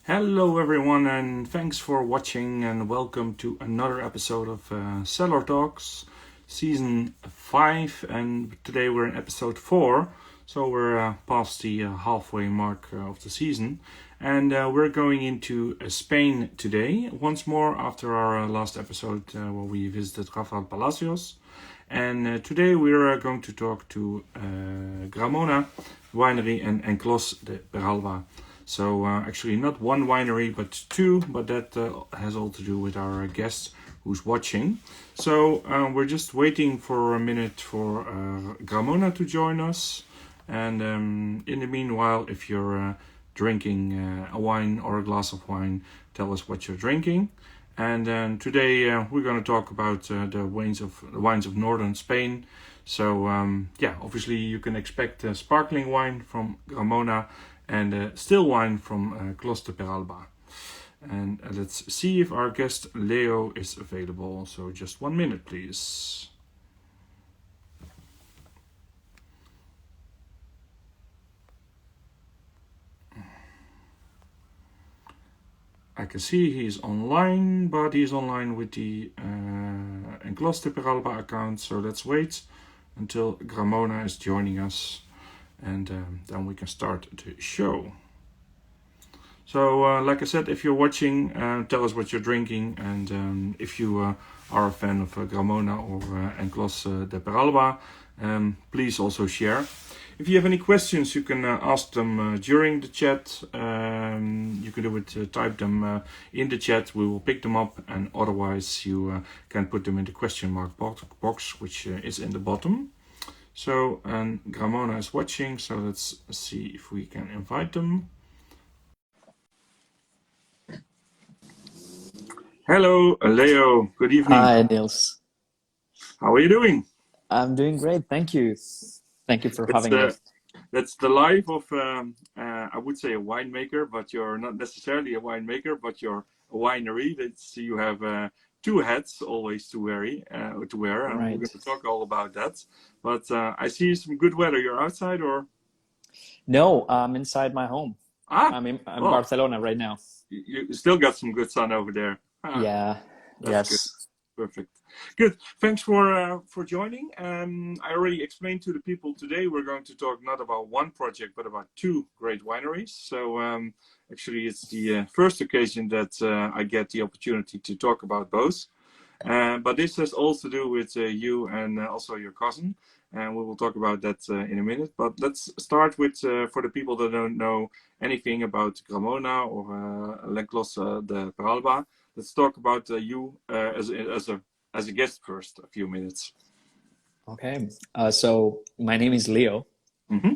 Hello everyone and thanks for watching and welcome to another episode of Cellar Talks Season 5, and today we're in episode 4, so we're past the halfway mark of the season, and we're going into Spain today once more after our last episode where we visited Rafael Palacios. And today we're going to talk to Gramona winery and L'Enclos de Peralba. So actually not one winery but two, but that has all to do with our guest who's watching. So we're just waiting for a minute for Gramona to join us. And in the meanwhile, if you're drinking a wine or a glass of wine, tell us what you're drinking. And today we're going to talk about the wines of northern Spain. So obviously you can expect sparkling wine from Gramona and still wine from L'Enclos de Peralba. And let's see if our guest Leo is available. So just 1 minute, please. I can see he's online, but he's online with the L'Enclos de Peralba account. So let's wait until Gramona is joining us, and then we can start the show. So like I said, if you're watching, tell us what you're drinking, and if you are a fan of Gramona or L'Enclos de Peralba, please also share. If you have any questions, you can ask them during the chat. You can do it, type them in the chat. We will pick them up, and otherwise you can put them in the question mark box, which is in the bottom. So, and Gramona is watching, so let's see if we can invite them. Hello, Leo. Good evening. Hi, Niels. How are you doing? I'm doing great. Thank you. Thank you for having me. That's the life of, I would say, a winemaker, but you're not necessarily a winemaker, but you're a winery. You have two hats always to wear, and Right. we're going to talk all about that. But I see some good weather. You're outside, or? No, I'm inside my home. I'm in well, Barcelona right now. You still got some good sun over there. Yeah. That's Yes. good. Perfect. Good. Thanks for joining. I already explained to the people today we're going to talk not about one project but about two great wineries. So actually it's the first occasion that I get the opportunity to talk about both. But this has also to do with you and also your cousin, and we will talk about that in a minute. But let's start with for the people that don't know anything about Gramona or L'Enclos de Peralba. Let's talk about you as a guest first, a few minutes. Okay. So my name is Leo. Mm-hmm.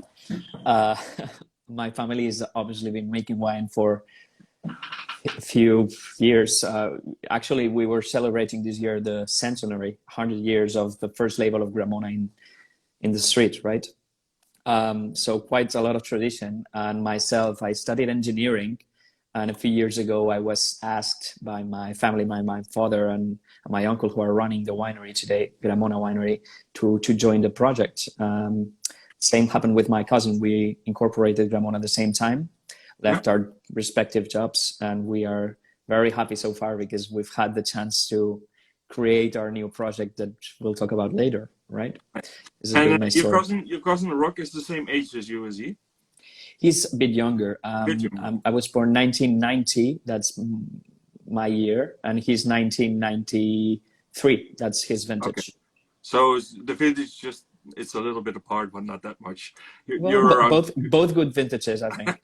My family has obviously been making wine for a few years. Actually, we were celebrating this year the centenary, 100 years of the first label of Gramona in the street, right? So quite a lot of tradition. And myself, I studied engineering. And a few years ago, I was asked by my family, my father and my uncle, who are running the winery today, Gramona Winery, to join the project. Same happened with my cousin. We incorporated Gramona at the same time, left our respective jobs, and we are very happy so far because we've had the chance to create our new project that we'll talk about later, right? This has been my story. Your cousin Roc is the same age as you, is he? He's a bit younger. I was born 1990. That's my year, and he's 1993. That's his vintage. Okay. So the vintage just it's a little bit apart, but not that much. You're both good vintages, I think.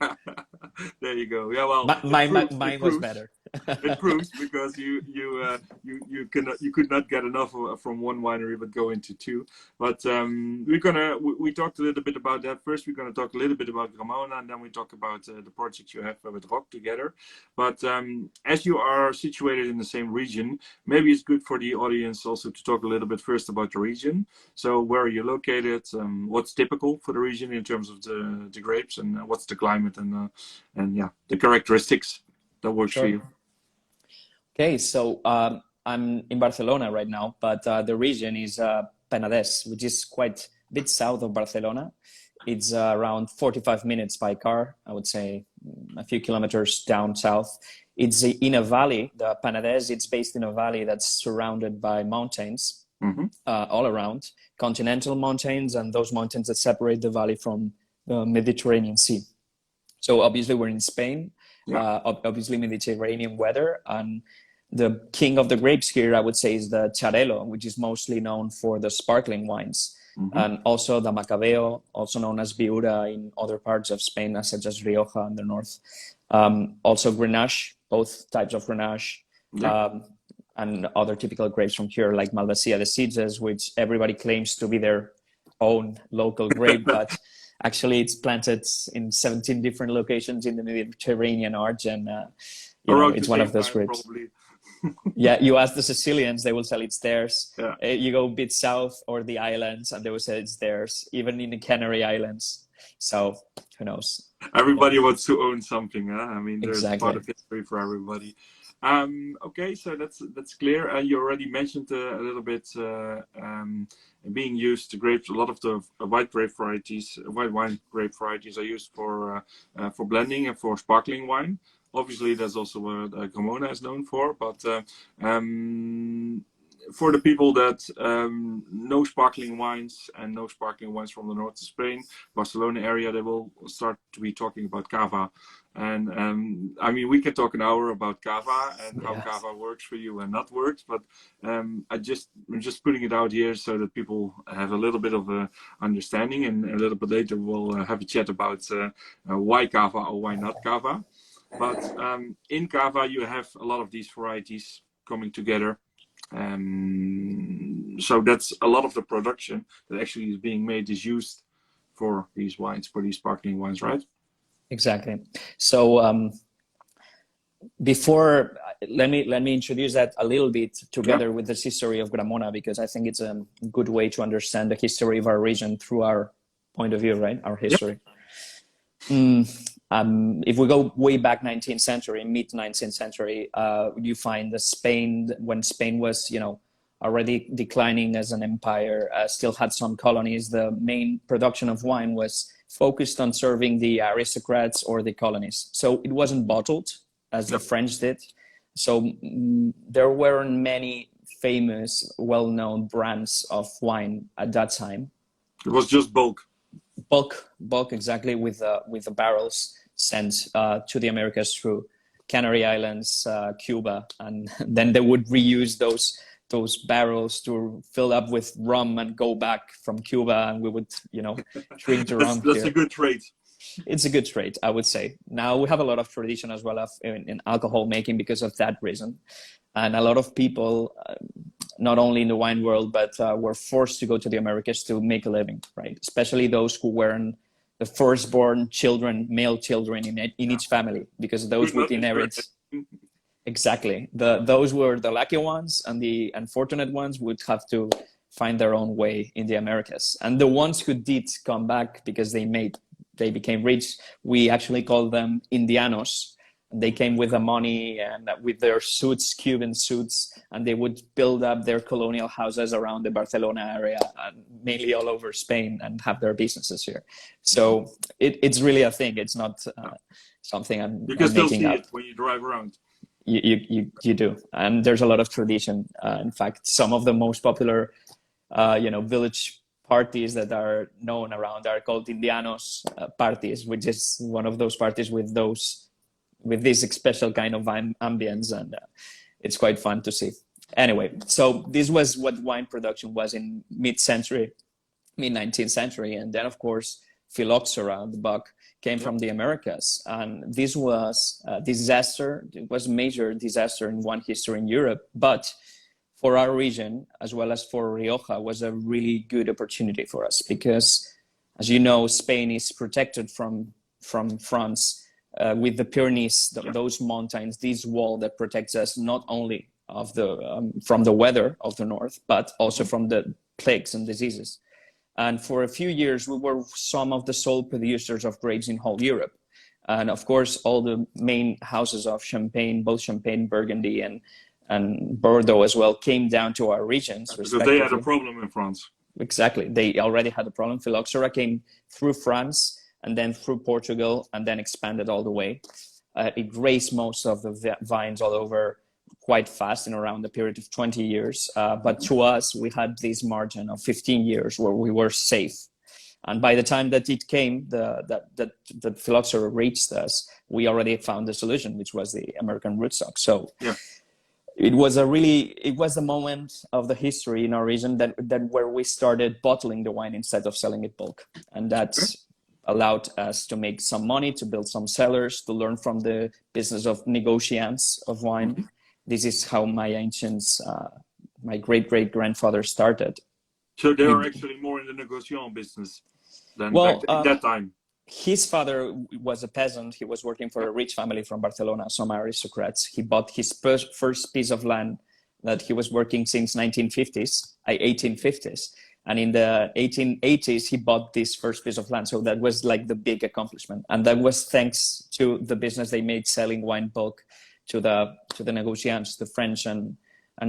There you go. Yeah, well, mine was better. It proves because you could not get enough from one winery, but go into two. But we talked a little bit about that. First, we're gonna talk a little bit about Gramona, and then we talk about the project you have with Roc together. But as you are situated in the same region, maybe it's good for the audience also to talk a little bit first about the region. So where are you located? What's typical for the region in terms of the grapes, and what's the climate and the characteristics that works for you? Okay, so I'm in Barcelona right now, but the region is Penedes, which is quite a bit south of Barcelona. It's around 45 minutes by car, I would say a few kilometers down south. It's in a valley, the Penedes. It's based in a valley that's surrounded by mountains all around, continental mountains, and those mountains that separate the valley from the Mediterranean Sea. So obviously we're in Spain, obviously Mediterranean weather, and the king of the grapes here, I would say, is the Xarel·lo, which is mostly known for the sparkling wines. And also the Macabeo, also known as Viura in other parts of Spain, such as Rioja in the north. Also Grenache, both types of Grenache, and other typical grapes from here, like Malvasia de Sitges, which everybody claims to be their own local grape, but actually it's planted in 17 different locations in the Mediterranean arch, and it's one of those grapes. Yeah, you ask the Sicilians, they will say it's theirs. You go a bit south or the islands, and they will say it's theirs, even in the Canary Islands. So who knows? Everybody wants to own something. Huh? I mean, there's part of history for everybody. Okay, so that's clear. You already mentioned a little bit being used to grapes. A lot of the white wine grape varieties are used for blending and for sparkling wine. Obviously, that's also what Gramona is known for. But for the people that know sparkling wines and know sparkling wines from the north of Spain, Barcelona area, they will start to be talking about Cava. And I mean, we can talk an hour about Cava and how Cava works for you and not works. But I'm just putting it out here so that people have a little bit of a understanding. And a little bit later, we'll have a chat about why Cava or why not Cava. But in Cava, you have a lot of these varieties coming together. So that's a lot of the production that actually is being made is used for these wines, for these sparkling wines, right? Exactly. So before, let me introduce that a little bit together with the history of Gramona, because I think it's a good way to understand the history of our region through our point of view, right? Our history. If we go way back 19th century, mid 19th century, you find that Spain, when Spain was, already declining as an empire, still had some colonies. The main production of wine was focused on serving the aristocrats or the colonies. So it wasn't bottled as the French did. So there weren't many famous, well-known brands of wine at that time. It was just bulk, exactly, with the barrels sent to the Americas through Canary Islands, Cuba, and then they would reuse those barrels to fill up with rum and go back from Cuba, and we would drink the rum. That's a good trade. It's a good trade, I would say. Now we have a lot of tradition as well in alcohol making because of that reason, and a lot of people, not only in the wine world, but were forced to go to the Americas to make a living, right? Especially those who weren't the firstborn children, male children in each family, because those would inherit. Exactly. Those were the lucky ones, and the unfortunate ones would have to find their own way in the Americas. And the ones who did come back because they became rich, we actually call them Indianos. They came with the money and with their suits, Cuban suits, and they would build up their colonial houses around the Barcelona area and mainly all over Spain and have their businesses here. So it's really a thing. It's not something I'm making up. You can still see it when you drive around. You do. And there's a lot of tradition. In fact, some of the most popular, village parties that are known around are called Indianos parties, which is one of those parties with this special kind of ambience, and it's quite fun to see. Anyway, so this was what wine production was in mid-19th century, and then of course phylloxera, the bug, came from the Americas, and this was a disaster. It was a major disaster in wine history in Europe, but for our region as well as for Rioja was a really good opportunity for us, because as you know, Spain is protected from France with the Pyrenees, those mountains, this wall that protects us not only of from the weather of the north, but also from the plagues and diseases. And for a few years, we were some of the sole producers of grapes in whole Europe. And of course, all the main houses of Champagne, both Champagne, Burgundy, and Bordeaux as well, came down to our regions. Because they had a problem in France. exactly. They already had a problem. Phylloxera came through France and then through Portugal and then expanded all the way. It raised most of the vines all over quite fast in around the period of 20 years. But to us, we had this margin of 15 years where we were safe. And by the time that it came, the phylloxera reached us, we already found the solution, which was the American rootstock. So yeah. it was the moment of the history in our region that where we started bottling the wine instead of selling it bulk. And that's allowed us to make some money, to build some cellars, to learn from the business of negotiants of wine. Mm-hmm. This is how my ancients, my great-great-grandfather started. So they are actually more in the negociant business than back at that time. His father was a peasant. He was working for a rich family from Barcelona, some aristocrats. He bought his first piece of land that he was working since 1850s. And in the 1880s, he bought this first piece of land. So that was like the big accomplishment. And that was thanks to the business they made selling wine bulk to the negotiants, the French and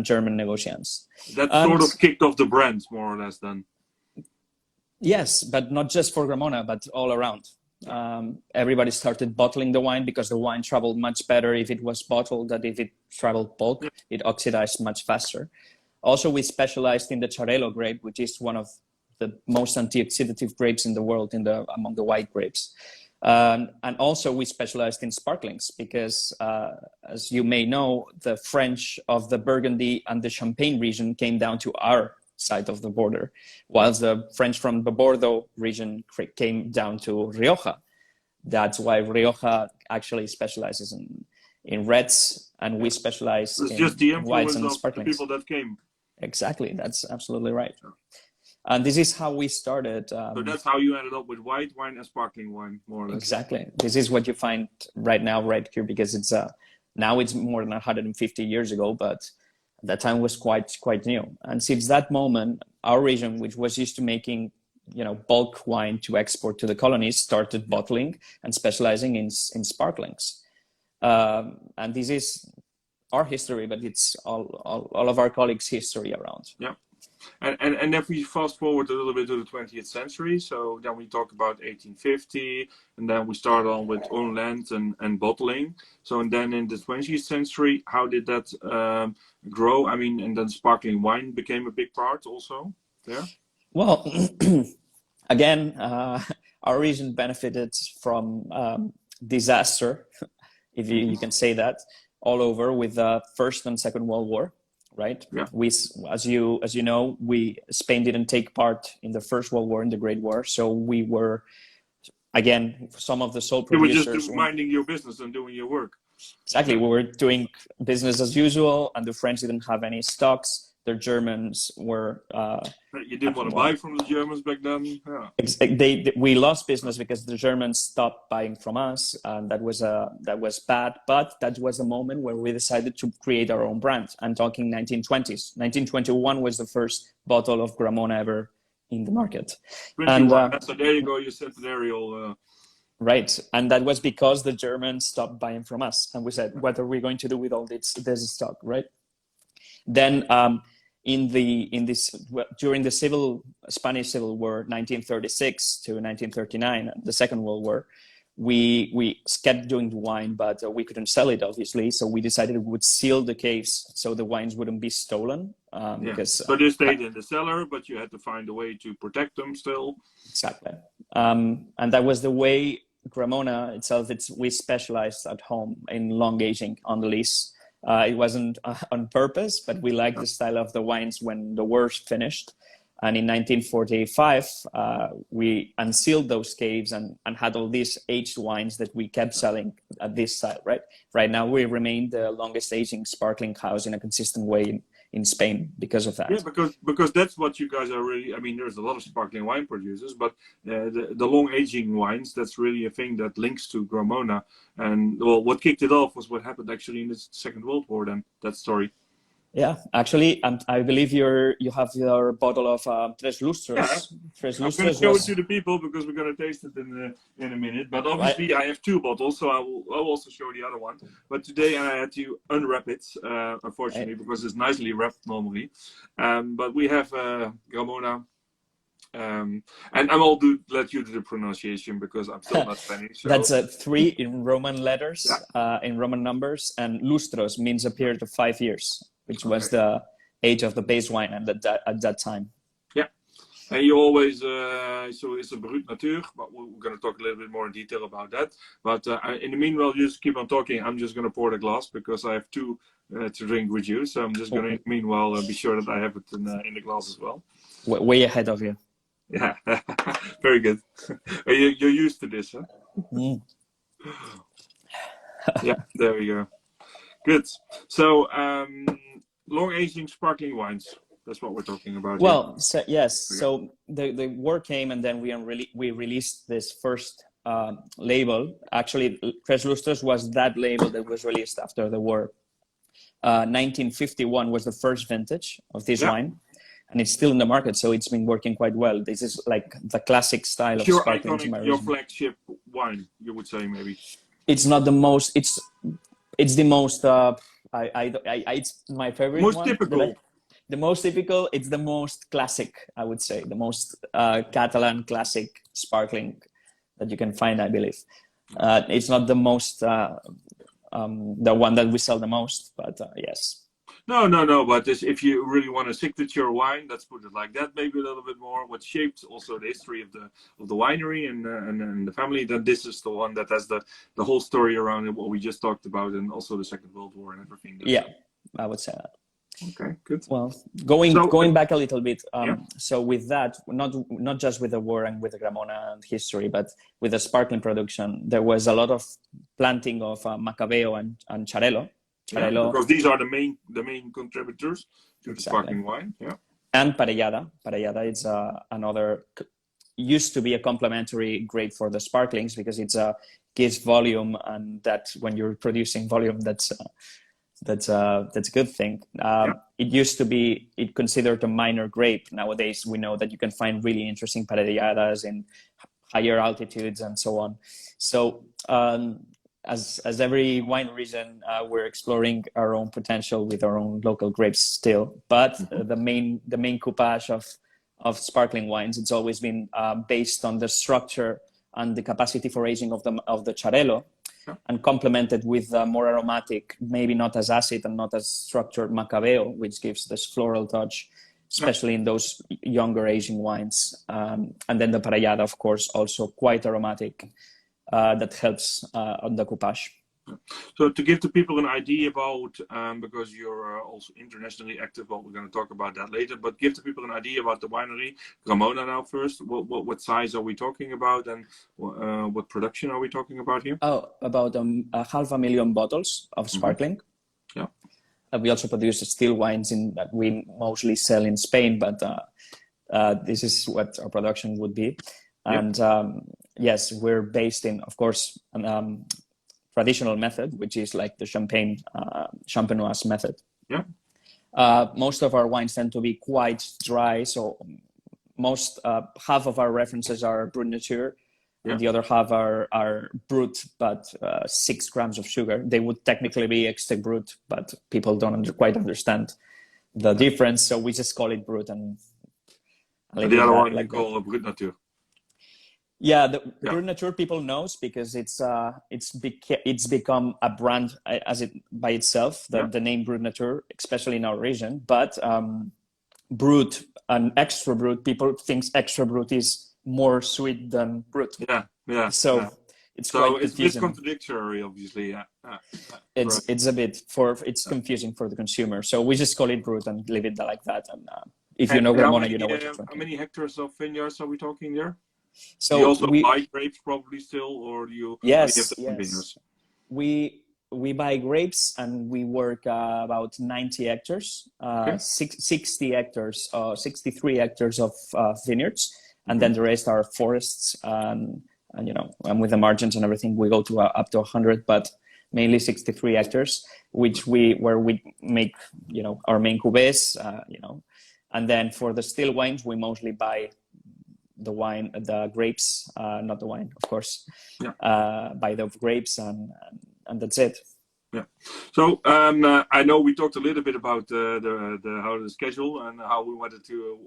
German negotiants. That sort of kicked off the brand, more or less, then. Yes, but not just for Gramona, but all around. Everybody started bottling the wine because the wine traveled much better if it was bottled than if it traveled bulk. Yeah. It oxidized much faster. Also, we specialized in the Xarel·lo grape, which is one of the most antioxidative grapes in the world among the white grapes. And also we specialized in sparklings because, as you may know, the French of the Burgundy and the Champagne region came down to our side of the border, whilst the French from the Bordeaux region came down to Rioja. That's why Rioja actually specializes in reds, and we specialize in just the whites and of sparklings. The people that came. Exactly, that's absolutely right. And this is how we started. So that's how you ended up with white wine and sparkling wine, more or less. Exactly. This is what you find right now, right here, because it's now it's more than 150 years ago, but that time was quite new. And since that moment, our region, which was used to making bulk wine to export to the colonies, started bottling and specializing in sparklings. And this is our history, but it's all of our colleagues' history around. Yeah. And if we fast forward a little bit to the 20th century, so then we talk about 1850, and then we start on with own land and bottling. So and then in the 20th century, how did that grow? I mean, and then sparkling wine became a big part also there? Well, again, our region benefited from disaster, if you can say that, all over with the First and Second World War. Right. Yeah. We, as you know, Spain didn't take part in the First World War, in the Great War. So we were, again, some of the sole producers. You were just minding your business and doing your work. Exactly. We were doing business as usual, and the French didn't have any stocks. The Germans were. You didn't want to buy from the Germans back then. Yeah. We lost business because the Germans stopped buying from us, and that was bad. But that was the moment where we decided to create our own brand. I'm talking 1920s. 1921 was the first bottle of Gramona ever in the market. And so there you go. You centenarial. Right, and that was because the Germans stopped buying from us, and we said, "What are we going to do with all this stock?" Right. Then, during the Spanish Civil War, 1936 to 1939, the Second World War, we kept doing the wine, but we couldn't sell it, obviously. So we decided we would seal the caves so the wines wouldn't be stolen. So they stayed in the cellar, but you had to find a way to protect them still. Exactly, and that was the way Gramona itself. We specialized at home in long aging on the lease. It wasn't on purpose, but we liked the style of the wines when the war finished. And in 1945, we unsealed those caves and had all these aged wines that we kept selling at this style, right? Right now, we remain the longest aging sparkling house in a consistent way in Spain because of that. Yeah, because that's what you guys are really. I mean, there's a lot of sparkling wine producers, but the long aging wines, that's really a thing that links to Gramona. And well, what kicked it off was what happened actually in the Second World War. Then that story. Yeah, actually, I believe you have your bottle of Tres Lustres. Yeah. Tres I'm going to show it to the people because we're going to taste it in a minute. But obviously, I have two bottles, so I'll also show the other one. But today I had to unwrap it, unfortunately, because it's nicely wrapped normally. But we have Gramona And I will let you do the pronunciation because I'm still not Spanish. So. That's a 3 in Roman letters, Yeah. in Roman numbers, and lustros means a period of 5 years, which was the age of the base wine at that time. Yeah. And you always, so it's a brut nature, but we're going to talk a little bit more in detail about that. But in the meanwhile, you just keep on talking. I'm just going to pour the glass because I have two to drink with you. So I'm just going to, meanwhile, be sure that I have it in the glass as well. Way ahead of you. Yeah, very good. You're used to this, huh? Mm. Yeah, there we go. Good. So, long aging sparkling wines. That's what we're talking about. Well, so, yes. So the war came, and then we released this first label. Actually, Tres Lustros was that label that was released after the war. 1951 was the first vintage of this wine, and it's still in the market, so it's been working quite well. This is like the classic style of sparkling. Your flagship wine, you would say, maybe. It's not the most. It's the most. It's my favorite. Most one. typical. The most typical. It's the most classic, I would say. The most Catalan classic sparkling that you can find, I believe. It's not the most. The one that we sell the most, but yes. No. But if you really want a signature wine, let's put it like that. Maybe a little bit more. What shapes also the history of the winery and the family. Then this is the one that has the whole story around it, what we just talked about, and also the Second World War and everything. Yeah, I would say that. Okay, good. Well, going back a little bit. So with that, not just with the war and with the Gramona and history, but with the sparkling production, there was a lot of planting of Macabeo and Xarel·lo. Because these are the main contributors to the sparkling wine. Yeah. And Parellada. Parellada is another, used to be a complementary grape for the sparklings because it gives volume, and that when you're producing volume, that's a good thing. It used to be considered a minor grape. Nowadays, we know that you can find really interesting parelladas in higher altitudes and so on. So as every wine region, we're exploring our own potential with our own local grapes still. But the main coupage of sparkling wines, it's always been based on the structure and the capacity for aging of the Xarel·lo. And complemented with more aromatic, maybe not as acid and not as structured Macabeo, which gives this floral touch, especially in those younger aging wines. And then the Parellada, of course, also quite aromatic. That helps on the coupage. So to give the people an idea about, because you're also internationally active, but we're going to talk about that later, but give the people an idea about the winery, Gramona now first. What size are we talking about, and what production are we talking about here? Oh, about 500,000 bottles of sparkling. Yeah. We also produce still wines that we mostly sell in Spain, but this is what our production would be. And yes, we're based in, of course, traditional method, which is like the champenoise method. Yeah. Most of our wines tend to be quite dry, so half of our references are brut nature, and the other half are brut, but 6 grams of sugar. They would technically be extra brut, but people don't quite understand the difference, so we just call it brut. And the other one you call brut nature. Yeah, the brut nature people knows because it's become a brand by itself. The name brut nature, especially in our region. But brut and extra brut, people think extra brut is more sweet than brut. Yeah. So it's quite confusing. It's a bit contradictory, obviously. It's a bit confusing for the consumer. So we just call it brut and leave it like that. And if you know Gramona, you know what you're drinking. How many hectares of vineyards are we talking there? So do you also buy grapes probably still, or do you? Yes. We buy grapes, and we work about 90 hectares, 60 hectares, 63 hectares of vineyards, and then the rest are forests. And and with the margins and everything, we go to up to 100, but mainly 63 hectares, where we make our main cuvées, and then for the still wines, we mostly buy the grapes, not the wine, of course. Buy the grapes, and that's it. Yeah. So I know we talked a little bit about how the schedule and how we wanted to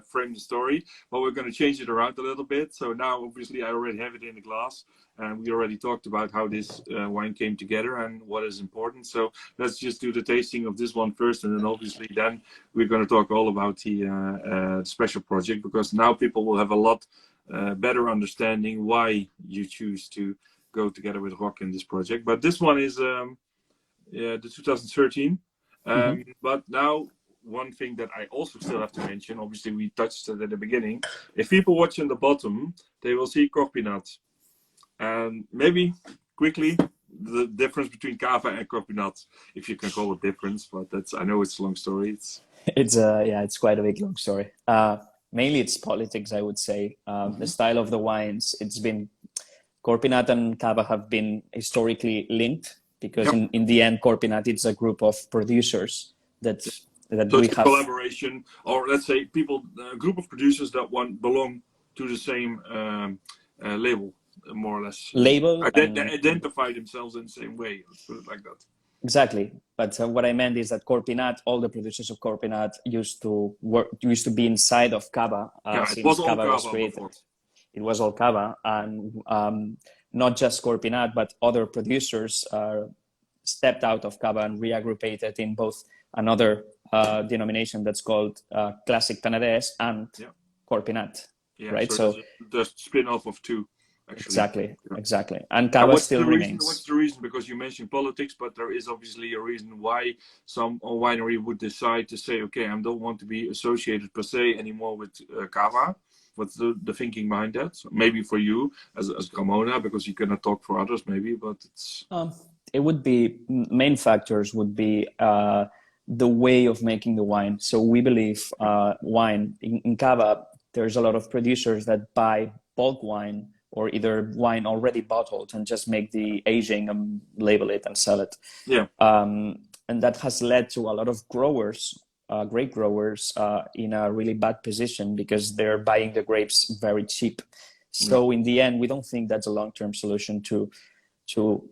frame the story, but we're going to change it around a little bit. So now, obviously, I already have it in the glass, and we already talked about how this wine came together and what is important. So let's just do the tasting of this one first, and then obviously then we're going to talk all about the special project, because now people will have a lot better understanding why you choose to go together with Roc in this project. But this one is the 2013. But now, one thing that I also still have to mention, obviously we touched it at the beginning. If people watch on the bottom, they will see Corpinnat. And maybe quickly, the difference between Cava and Corpinnat, if you can call it difference, but I know it's a long story. It's quite a big long story. Mainly it's politics, I would say. The style of the wines, Corpinnat and Cava have been historically linked, because in the end, Corpinnat, it's a group of producers that so we it's have. A collaboration, or let's say a group of producers that belong to the same label, more or less. Label. Identify themselves in the same way, let's put it like that. Exactly. But what I meant is that Corpinnat, all the producers of Corpinnat used to be inside of Cava since Cava was created. Before. It was all Cava, and not just Corpinnat, but other producers stepped out of Cava and reaggruppated in both another denomination that's called Classic Penedes and Corpinnat. Yeah, right. So the spin-off of two. Actually. Exactly. And Cava still remains. What's the reason? Because you mentioned politics, but there is obviously a reason why some winery would decide to say, okay, I don't want to be associated per se anymore with Cava. What's the thinking behind that? So maybe for you as Gramona, because you cannot talk for others, maybe, but it's... It would be, main factors would be the way of making the wine. So we believe wine, in Cava, there's a lot of producers that buy bulk wine or either wine already bottled and just make the aging and label it and sell it. Yeah. And that has led to a lot of growers, grape growers, in a really bad position because they're buying the grapes very cheap. So in the end, we don't think that's a long-term solution to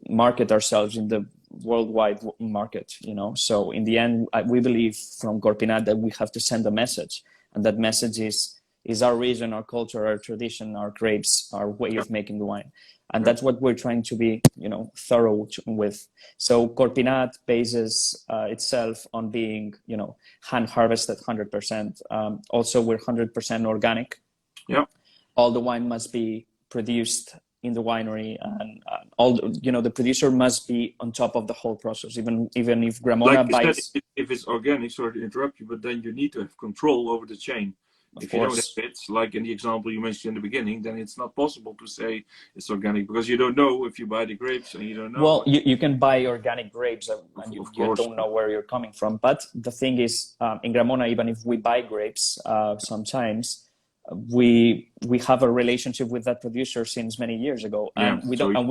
market ourselves in the worldwide market, you know. So in the end, we believe from Corpinnat that we have to send a message, and that message is our region, our culture, our tradition, our grapes, our way of making the wine. And that's what we're trying to be, you know, thorough with. So Corpinnat bases itself on being, you know, hand harvested 100%. Also, we're 100% organic. Yeah. All the wine must be produced in the winery, and all, you know, the producer must be on top of the whole process. Even if Gramona buys, if it's organic, sorry to interrupt you, but then you need to have control over the chain. If you don't have it, like in the example you mentioned in the beginning, then it's not possible to say it's organic because you don't know if you buy the grapes and you don't know. Well, you can buy organic grapes and you don't know where you're coming from. But the thing is, in Gramona, even if we buy grapes, sometimes we have a relationship with that producer since many years ago, and we don't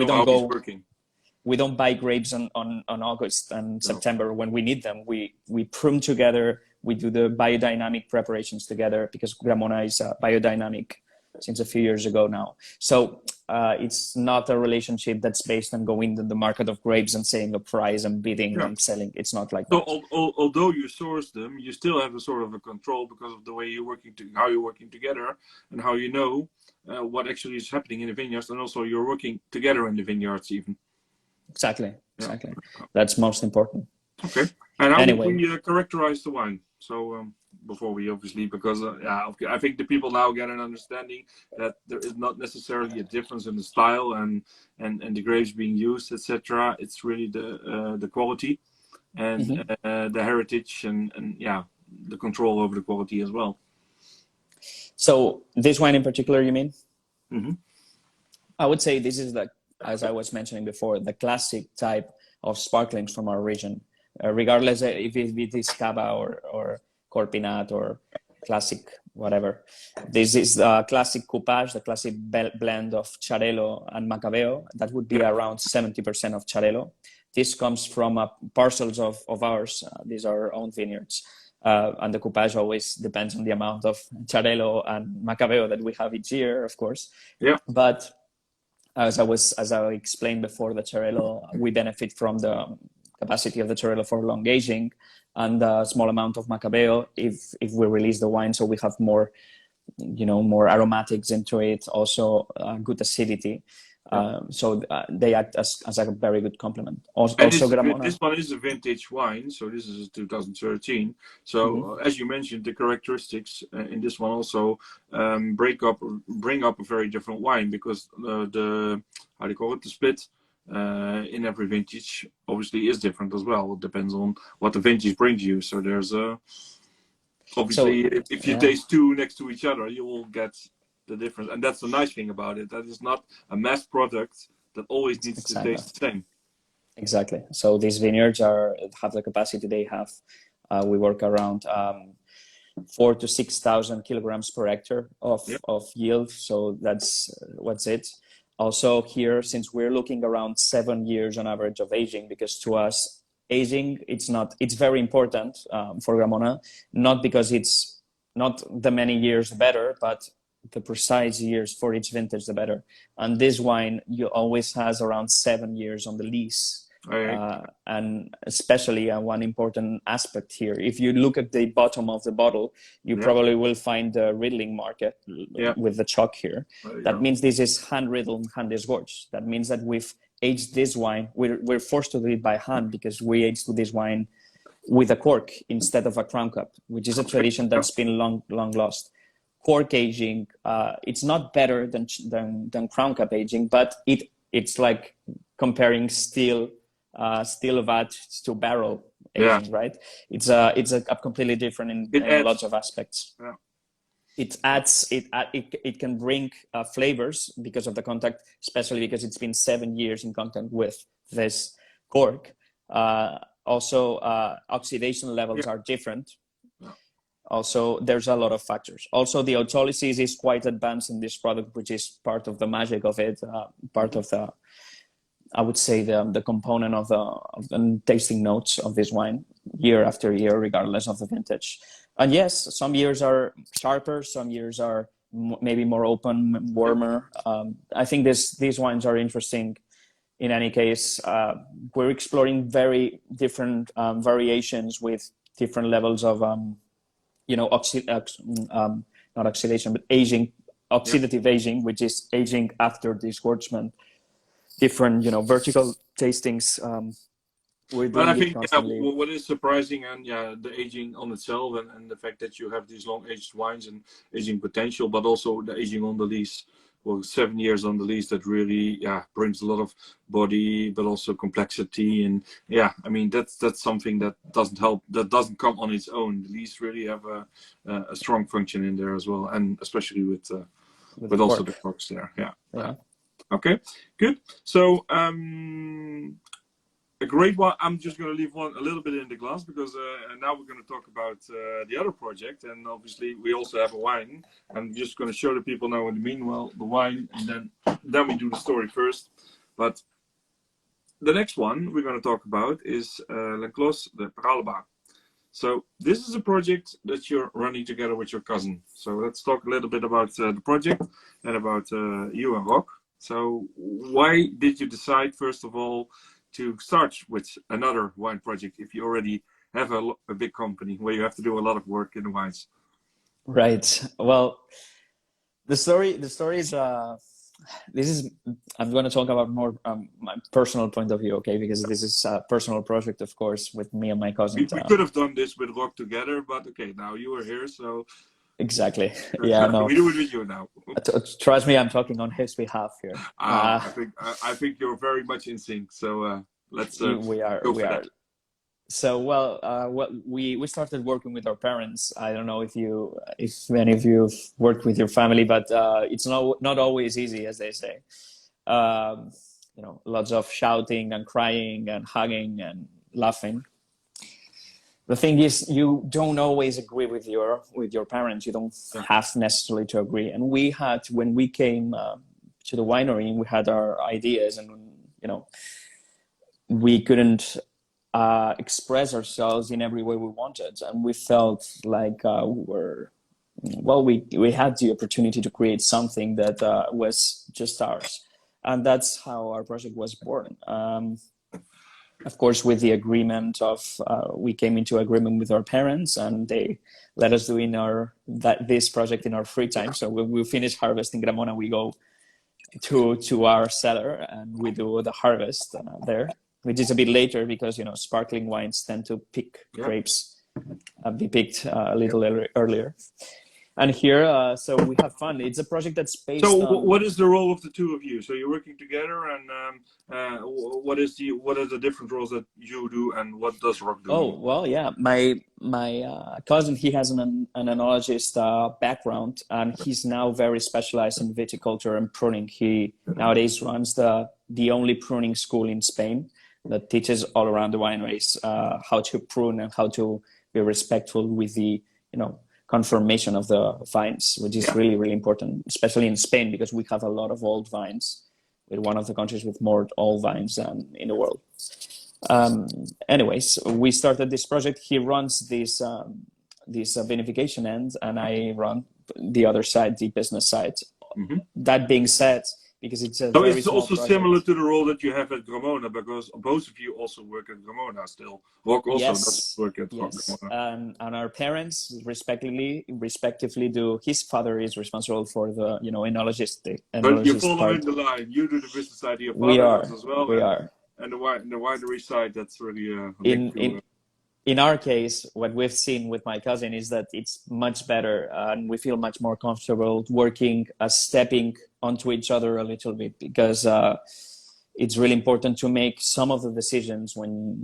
buy grapes on August and September when we need them. We prune together. We do the biodynamic preparations together because Gramona is biodynamic since a few years ago now. So it's not a relationship that's based on going to the market of grapes and saying a price and bidding and selling. It's not like that. So although you source them, you still have a sort of a control because of the way you're working, how you're working together, and how you know what actually is happening in the vineyards, and also you're working together in the vineyards even. Exactly. That's most important. Okay. And how do we characterize the wine? So before we obviously, because I think the people now get an understanding that there is not necessarily a difference in the style and the grapes being used, etc. It's really the quality and the heritage and the control over the quality as well. So this wine in particular, you mean? I would say this is as I was mentioning before, the classic type of sparklings from our region. Regardless if it is Cava or Corpinnat or classic, whatever. This is the classic coupage, the classic blend of Xarel·lo and Macabeo. That would be around 70% of Xarel·lo. This comes from parcels of ours. These are our own vineyards. And the coupage always depends on the amount of Xarel·lo and Macabeo that we have each year, of course. Yeah. But as I explained before, the Xarel·lo, we benefit from the capacity of the Torello for long aging, and a small amount of Macabeo if we release the wine, so we have more, more aromatics into it, also good acidity. So they act as a very good complement. Also Gramona. This one is a vintage wine, so this is 2013. So as you mentioned, the characteristics in this one also bring up a very different wine, because the how do you call it, the split in every vintage obviously is different as well. It depends on what the vintage brings you. So there's obviously, if you taste two next to each other, you will get the difference, and that's the nice thing about it. That is not a mass product that always needs to taste the same. Exactly. So these vineyards have the capacity they have. We work around 4,000 to 6,000 kilograms per hectare of yield. So that's what's it. Also here, since we're looking around 7 years on average of aging, because to us aging, it's very important for Gramona, not because it's not the many years better, but the precise years for each vintage, the better. And this wine, you always has around 7 years on the lease. And especially one important aspect here, if you look at the bottom of the bottle, you probably will find the riddling market with the chalk here. That means this is hand riddled, hand disgorged. That means that we've aged this wine. We're forced to do it by hand, because we aged this wine with a cork instead of a crown cup, which is a tradition that's been long lost. Cork aging, it's not better than crown cup aging, but it's like comparing steel vat to barrel aging, right? It's a completely different in lots of aspects. It can bring flavors because of the contact, especially because it's been 7 years in contact with this cork. Also, oxidation levels are different. Also, there's a lot of factors. Also, the autolysis is quite advanced in this product, which is part of the magic of it, part of the, I would say, the component of the tasting notes of this wine year after year, regardless of the vintage. And yes, some years are sharper, some years are maybe more open, warmer. I think these wines are interesting. In any case, we're exploring very different variations with different levels of not oxidation, but aging, oxidative aging, which is aging after disgorgement. Different, vertical tastings. But I think what is surprising, and the aging on itself, and the fact that you have these long aged wines and aging potential, but also the aging on the lease. Well, 7 years on the lease, that really brings a lot of body, but also complexity, and I mean that's something that doesn't come on its own. The lease really have a strong function in there as well, and especially with also the corks there. Okay, good. So a great one. I'm just going to leave one a little bit in the glass, because now we're going to talk about the other project, and obviously we also have a wine. I'm just going to show the people now in the meanwhile the wine, and then we do the story first. But the next one we're going to talk about is L'Enclos de Peralba. So this is a project that you're running together with your cousin. So let's talk a little bit about the project and about you and Roc. So why did you decide, first of all, to start with another wine project if you already have a big company where you have to do a lot of work in the wines? Right. Well, the story is I'm going to talk about more my personal point of view, okay? Because this is a personal project, of course, with me and my cousin. We could have done this with Roc together, but okay, now you are here, so exactly. Yeah, no. We do it with you now. Trust me, I'm talking on his behalf here. I think you're very much in sync. So let's we are. That. So we started working with our parents. I don't know if any of you've worked with your family, but it's not always easy, as they say. Lots of shouting and crying and hugging and laughing. The thing is, you don't always agree with your parents. You don't have necessarily to agree. And we had, when we came to the winery, we had our ideas, and we couldn't express ourselves in every way we wanted, and we felt like we had the opportunity to create something that was just ours, and that's how our project was born. of course, with the agreement of we came into agreement with our parents, and they let us do this project in our free time. So when we finish harvesting Gramona, we go to our cellar and we do the harvest there, which is a bit later because sparkling wines tend to pick grapes, be picked a little earlier. And here, so we have fun. It's a project that's based on... So what is the role of the two of you? So you're working together, and what are the different roles that you do, and what does Roc do? Oh, well, yeah. My cousin, he has an enologist background, and he's now very specialized in viticulture and pruning. He nowadays runs the only pruning school in Spain that teaches all around the wineries how to prune and how to be respectful with the, conformation of the vines, which is really, really important, especially in Spain, because we have a lot of old vines. We're one of the countries with more old vines in the world. Anyways, we started this project. He runs this vinification end, and I run the other side, the business side. Mm-hmm. That being said, because it's a very small also project. Similar to the role that you have at Gramona, because both of you also work at Gramona still. Roc also does work at Roc Gramona. And our parents respectively do. His father is responsible for the enologist. But you're following the line. You do the business side. Your father does as well. We are. And the winery side, that's really in our case, what we've seen with my cousin is that it's much better, and we feel much more comfortable working, stepping onto each other a little bit, because it's really important to make some of the decisions when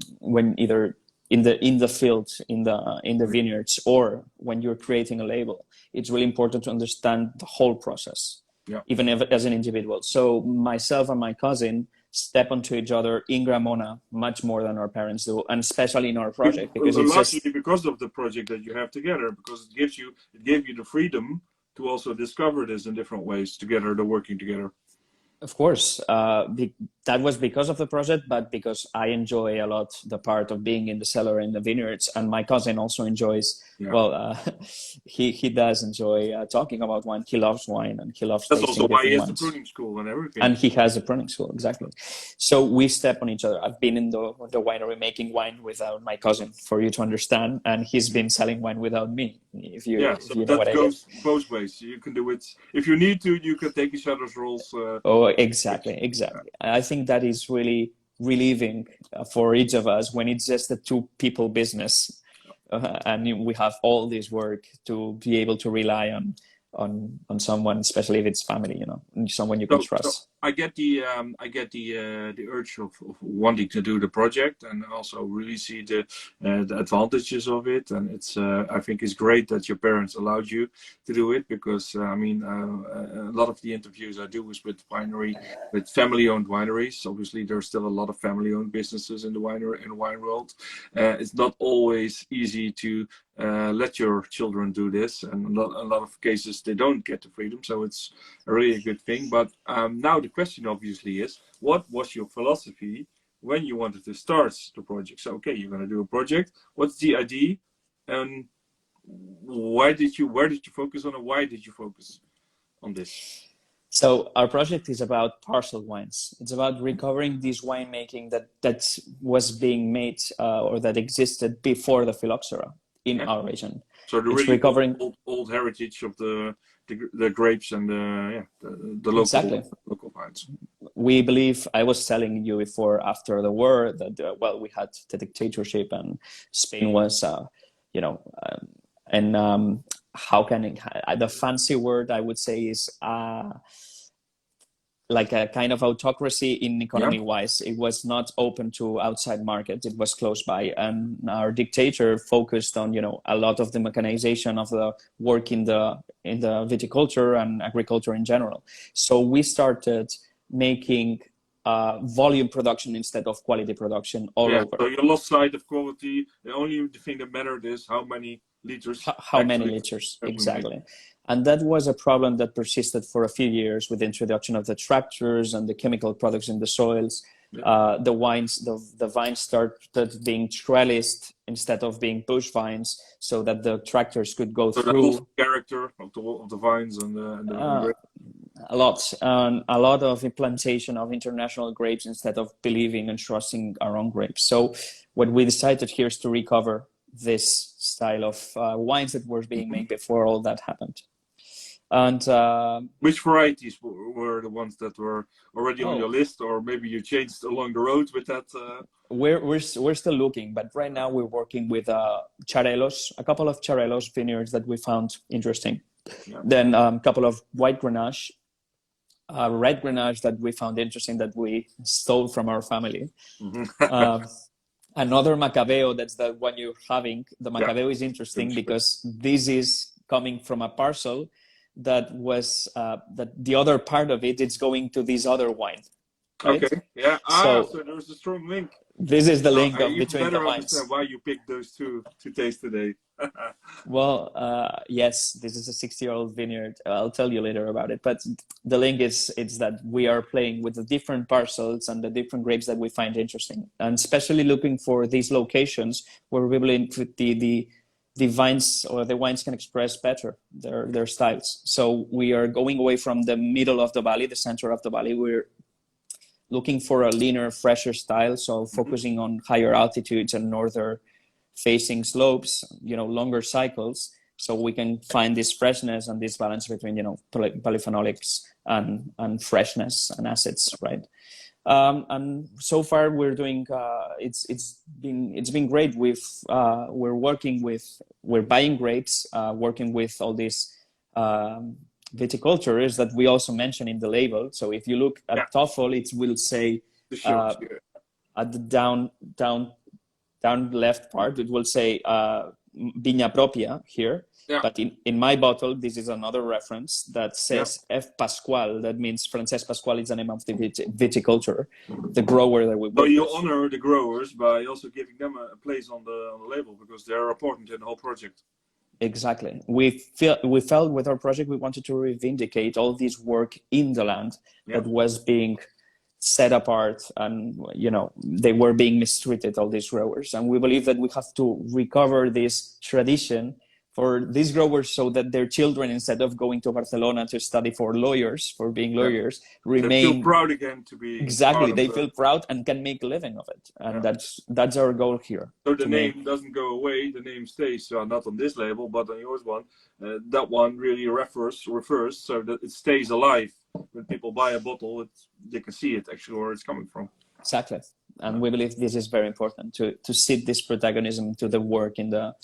either in the field, in the vineyards, or when you're creating a label. It's really important to understand the whole process, even as an individual. So myself and my cousin step onto each other in Gramona much more than our parents do, and especially in our project, because it's largely because of the project that you have together, because it gave you the freedom to also discover this in different ways together, the working together. Of course, that was because of the project, but because I enjoy a lot the part of being in the cellar in the vineyards, and my cousin also enjoys. He does enjoy talking about wine. He loves wine, and he loves. That's tasting also why he has wines. the pruning school and everything. And he has a pruning school, exactly. So we step on each other. I've been in the winery making wine without my cousin, for you to understand, and he's been selling wine without me. If you know what I mean. Goes both ways. You can do it if you need to. You can take each other's roles. Exactly. I think that is really relieving for each of us when it's just a two-people business, and we have all this work to be able to rely on someone, especially if it's family, someone you can trust. So I get the urge of wanting to do the project, and also really see the advantages of it. And it's I think it's great that your parents allowed you to do it, because a lot of the interviews I do is with family-owned wineries. Obviously, there's still a lot of family-owned businesses in the wine world. It's not always easy to let your children do this, and a lot of cases they don't get the freedom, so it's a really good thing. But now the question obviously is, what was your philosophy when you wanted to start the project? So okay, you're going to do a project. What's the idea, and where did you focus on, and why did you focus on this? So our project is about parcel wines. It's about recovering this winemaking that was being made or that existed before the phylloxera in our region. So the really recovering old heritage of the grapes and the local vines. We believe, I was telling you before, after the war, that we had the dictatorship, and Spain was, how can the fancy word I would say is like a kind of autocracy in economy wise. It was not open to outside market. It was close by, and our dictator focused on a lot of the mechanization of the work in the viticulture and agriculture in general. So we started making volume production instead of quality production all over. So you lost sight of quality. The only thing that mattered is how many liters. How many liters, exactly. And that was a problem that persisted for a few years with the introduction of the tractors and the chemical products in the soils. The vines started being trellised instead of being bush vines, so that the tractors could go through. The character of the vines and the A lot of implantation of international grapes instead of believing and trusting our own grapes. So what we decided here is to recover this style of wines that were being made before all that happened. And which varieties were the ones that were already on your list, or maybe you changed along the road with that? We're still looking, but right now we're working with Charelos, a couple of Charelos vineyards that we found interesting. Yeah. Then a couple of white Grenache, red Grenache that we found interesting that we stole from our family. Another Macabeo, that's the one you're having. The Macabeo is interesting because this is coming from a parcel that was that the other part of it is going to this other wine. Right? Okay. Yeah. So there's a strong link. This is the link between the wines. Understand why you picked those two to taste today. Well, yes, this is a 60-year-old vineyard. I'll tell you later about it. But the link is that we are playing with the different parcels and the different grapes that we find interesting, and especially looking for these locations where we believe the vines or the wines can express better their styles. So we are going away from the middle of the valley, the center of the valley. We're looking for a leaner, fresher style. So focusing on higher altitudes and northern facing slopes, longer cycles. So we can find this freshness and this balance between, polyphenolics and freshness and acids, right? And so far we're doing, it's been great. We're buying grapes, working with all these viticultures that we also mention in the label. So if you look at TOEFL, it will say at the down left part, it will say Viña Propia here. Yeah. But in my bottle, this is another reference that says F. Pascual. That means Francesc Pascual is the name of the viticulture, the grower that we work with. So you honor the growers by also giving them a place on the label, because they're important in the whole project. Exactly. We felt with our project, we wanted to reivindicate all this work in the land that was being set apart, and they were being mistreated, all these growers. And we believe that we have to recover this tradition for these growers, so that their children, instead of going to Barcelona to study for being lawyers, remain. They feel proud again to be. Exactly, they feel proud and can make a living of it, and that's our goal here. So the name doesn't go away; the name stays. So not on this label, but on yours one. That one really refers so that it stays alive. When people buy a bottle, they can see it actually where it's coming from. Exactly, and we believe this is very important to see this protagonism to the work in the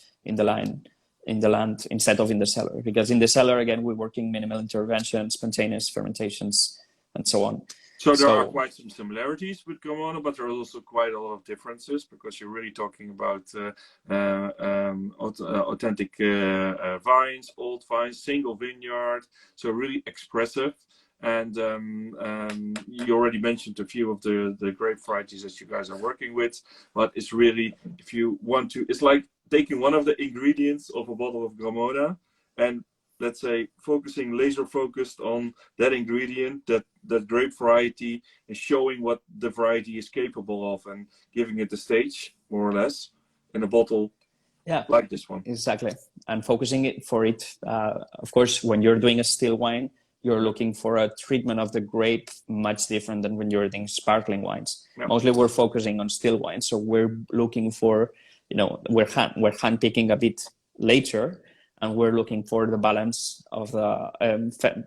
land instead of in the cellar, because in the cellar again we're working minimal intervention, spontaneous fermentations, and so on. So there are quite some similarities with Gramona, but there are also quite a lot of differences, because you're really talking about authentic vines, old vines, single vineyard, so really expressive. And you already mentioned a few of the grape varieties that you guys are working with, but it's really, if you want to, it's like taking one of the ingredients of a bottle of Gramona and, let's say, laser focused on that ingredient, that grape variety, and showing what the variety is capable of, and giving it the stage, more or less, in a bottle like this one. Exactly. And focusing it for it, of course, when you're doing a still wine, you're looking for a treatment of the grape much different than when you're doing sparkling wines. Yeah. Mostly we're focusing on still wines. So we're looking for, we're hand picking a bit later, and we're looking for the balance of the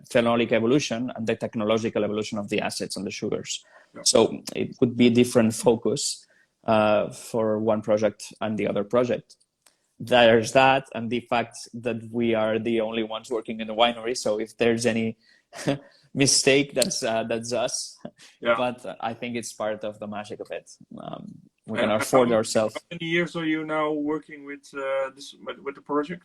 phenolic evolution and the technological evolution of the acids and the sugars. Yeah. So it would be a different focus for one project and the other project. There's that, and the fact that we are the only ones working in the winery. So if there's any mistake, that's us. Yeah. But I think it's part of the magic of it. We can afford ourselves. How many years are you now working with the project?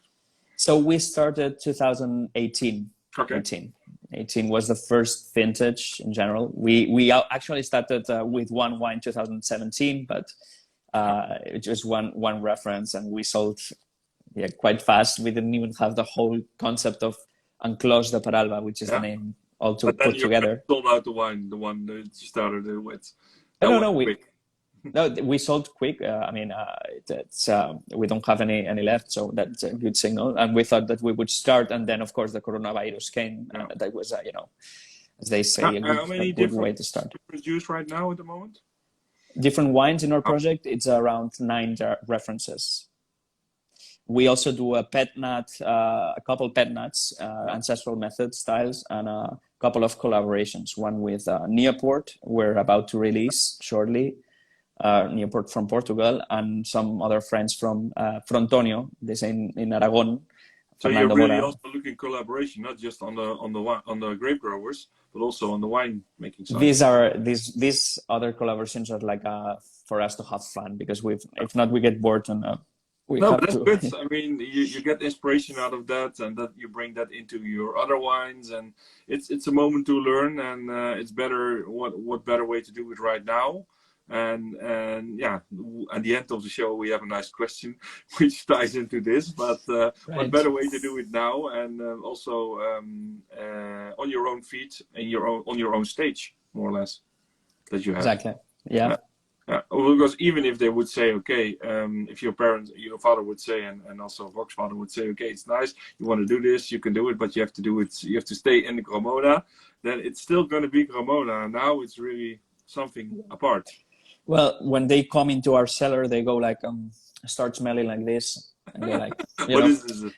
So we started 2018. Okay. 18 was the first vintage in general. We actually started with one wine 2017, but just one reference, and we sold quite fast. We didn't even have the whole concept of L'Enclos de Peralba, which is the name all to put together. Sold out the one that you started with. We sold quick. We don't have any left, so that's a good signal. And we thought that we would start, and then of course the coronavirus came. That was as they say, How a many good way to start. different juice right now at the moment? Different wines in our project, it's around 9 references. We also do a pet nut, a couple pet nuts, ancestral method styles, and a couple of collaborations. One with Neoport, we're about to release shortly, Neoport from Portugal, and some other friends from Frontonio, this in Aragon. So Fernando you're really Mora. also looking collaboration, not just on the grape growers, but also on the wine making side. These other collaborations are like for us to have fun, because if not we get bored and but that's good. I mean, you get inspiration out of that, and that you bring that into your other wines, and it's a moment to learn, and it's better. What better way to do it right now? And yeah, at the end of the show we have a nice question which ties into this. But what better way to do it now, and also on your own feet and on your own stage, more or less, that you have. Exactly. Yeah. Because even if they would say, okay, if your father would say, and also Roc's father would say, okay, it's nice, you want to do this, you can do it, but you have to do it, you have to stay in the Gramona, then it's still going to be Gramona. Now it's really something apart. Well, when they come into our cellar, they go like, start smelling like this, and they're like, what is this?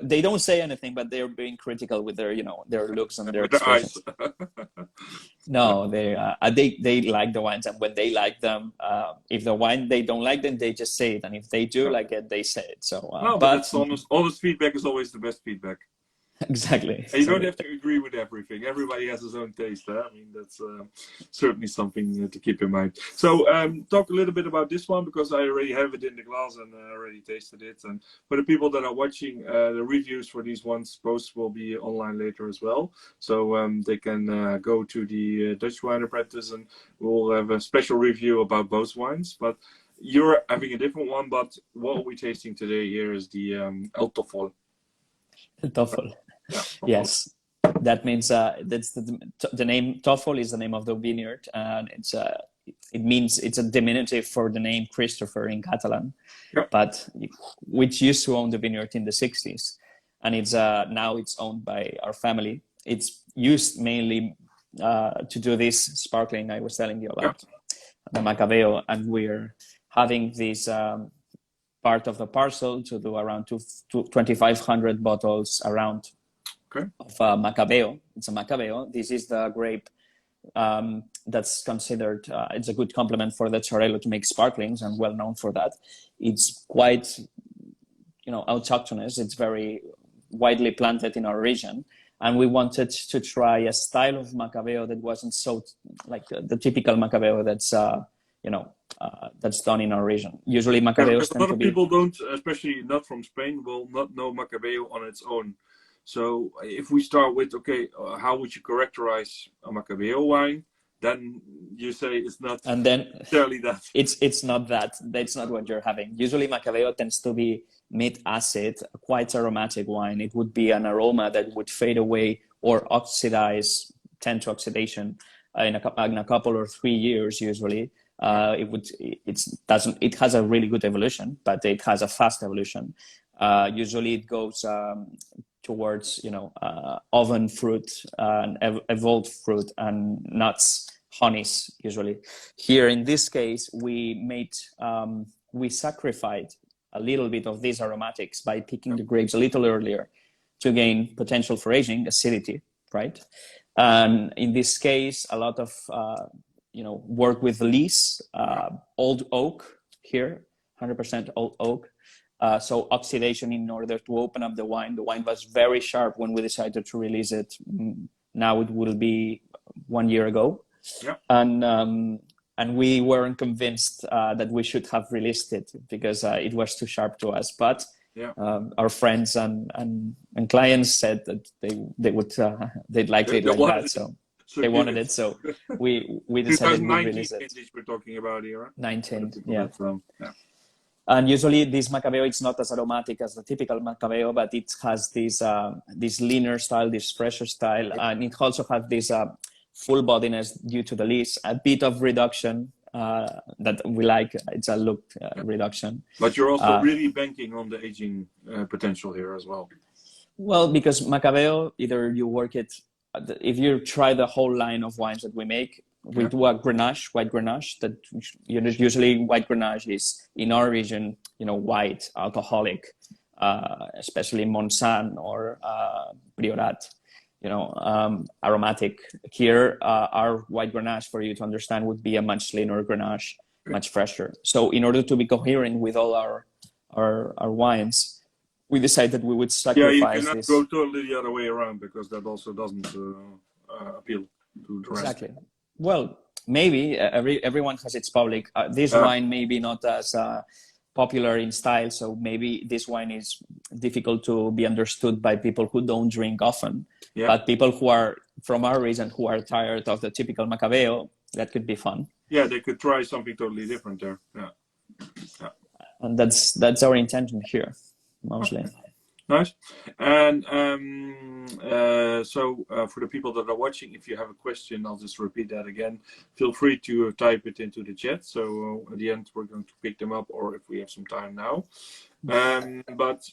They don't say anything, but they're being critical with their, their looks and their expressions. No, they like the wines, and when they like them, if the wine they don't like them, they just say it, and if they do like it, they say it. So, but that's honest feedback is always the best feedback. Exactly. And you don't have to agree with everything. Everybody has his own taste. Huh? I mean, that's certainly something to keep in mind. So talk a little bit about this one, because I already have it in the glass and I already tasted it. And for the people that are watching, the reviews for these ones posts will be online later as well. So they can go to the Dutch Wine Apprentice, and we'll have a special review about both wines. But you're having a different one. But what we're tasting today here is the El Toffol. Toffol. Yeah, yes, that means that's the name. Toffol is the name of the vineyard, and it means it's a diminutive for the name Christopher in Catalan, but which used to own the vineyard in the 60s, and it's now it's owned by our family. It's used mainly to do this sparkling I was telling you about, the Macabeo, and we're having this part of the parcel to do around 2,500 bottles around. Of Macabeo. It's a Macabeo. This is the grape that's considered, it's a good complement for the Xarel·lo to make sparklings, and well known for that. It's quite, autochthonous. It's very widely planted in our region. And we wanted to try a style of Macabeo that wasn't so like the typical Macabeo that's, that's done in our region. Usually Macabeos a lot of people don't, especially not from Spain, will not know Macabeo on its own. So if we start with, okay, how would you characterize a Macabeo wine? Then you say it's not necessarily that. It's not that. That's not what you're having. Usually Macabeo tends to be mid-acid, quite aromatic wine. It would be an aroma that would fade away or tend to oxidation in a couple or 3 years usually. It has a really good evolution, but it has a fast evolution. Usually it goes towards oven fruit and evolved fruit and nuts, honeys usually. Here in this case, we sacrificed a little bit of these aromatics by picking the grapes a little earlier to gain potential for aging, acidity, right? And in this case, a lot of work with lees, old oak here, 100% old oak. So oxidation in order to open up the wine. The wine was very sharp when we decided to release it. Now it will be 1 year ago. And we weren't convinced that we should have released it because it was too sharp to us. But our friends and clients said that they'd like it like that. So they wanted it. So we decided to release it. We're talking about here, right? 19, yeah. And usually this Macabeo, it's not as aromatic as the typical Macabeo, but it has this leaner style, this fresher style, and it also has this full bodiness due to the lees, a bit of reduction that we like. It's a look reduction. But you're also really banking on the aging potential here as well. Well, because Macabeo, either you work it if you try the whole line of wines that we make, we do a Grenache, white Grenache. That usually white Grenache is in our region, white, alcoholic, especially Monsanto or Priorat, aromatic. Here, our white Grenache, for you to understand, would be a much leaner Grenache, much fresher. So in order to be coherent with all our wines, we decided we would sacrifice you cannot this. go totally the other way around, because that also doesn't appeal to the rest. Exactly. Well, maybe everyone has its public. This wine may be not as popular in style, so maybe this wine is difficult to be understood by people who don't drink often. Yeah. But people who are from our region, who are tired of the typical Macabeo, that could be fun. Yeah, they could try something totally different there. Yeah. And that's our intention here, mostly. Okay. Nice. And so for the people that are watching, if you have a question, I'll just repeat that again. Feel free to type it into the chat. So at the end, we're going to pick them up, or if we have some time now. But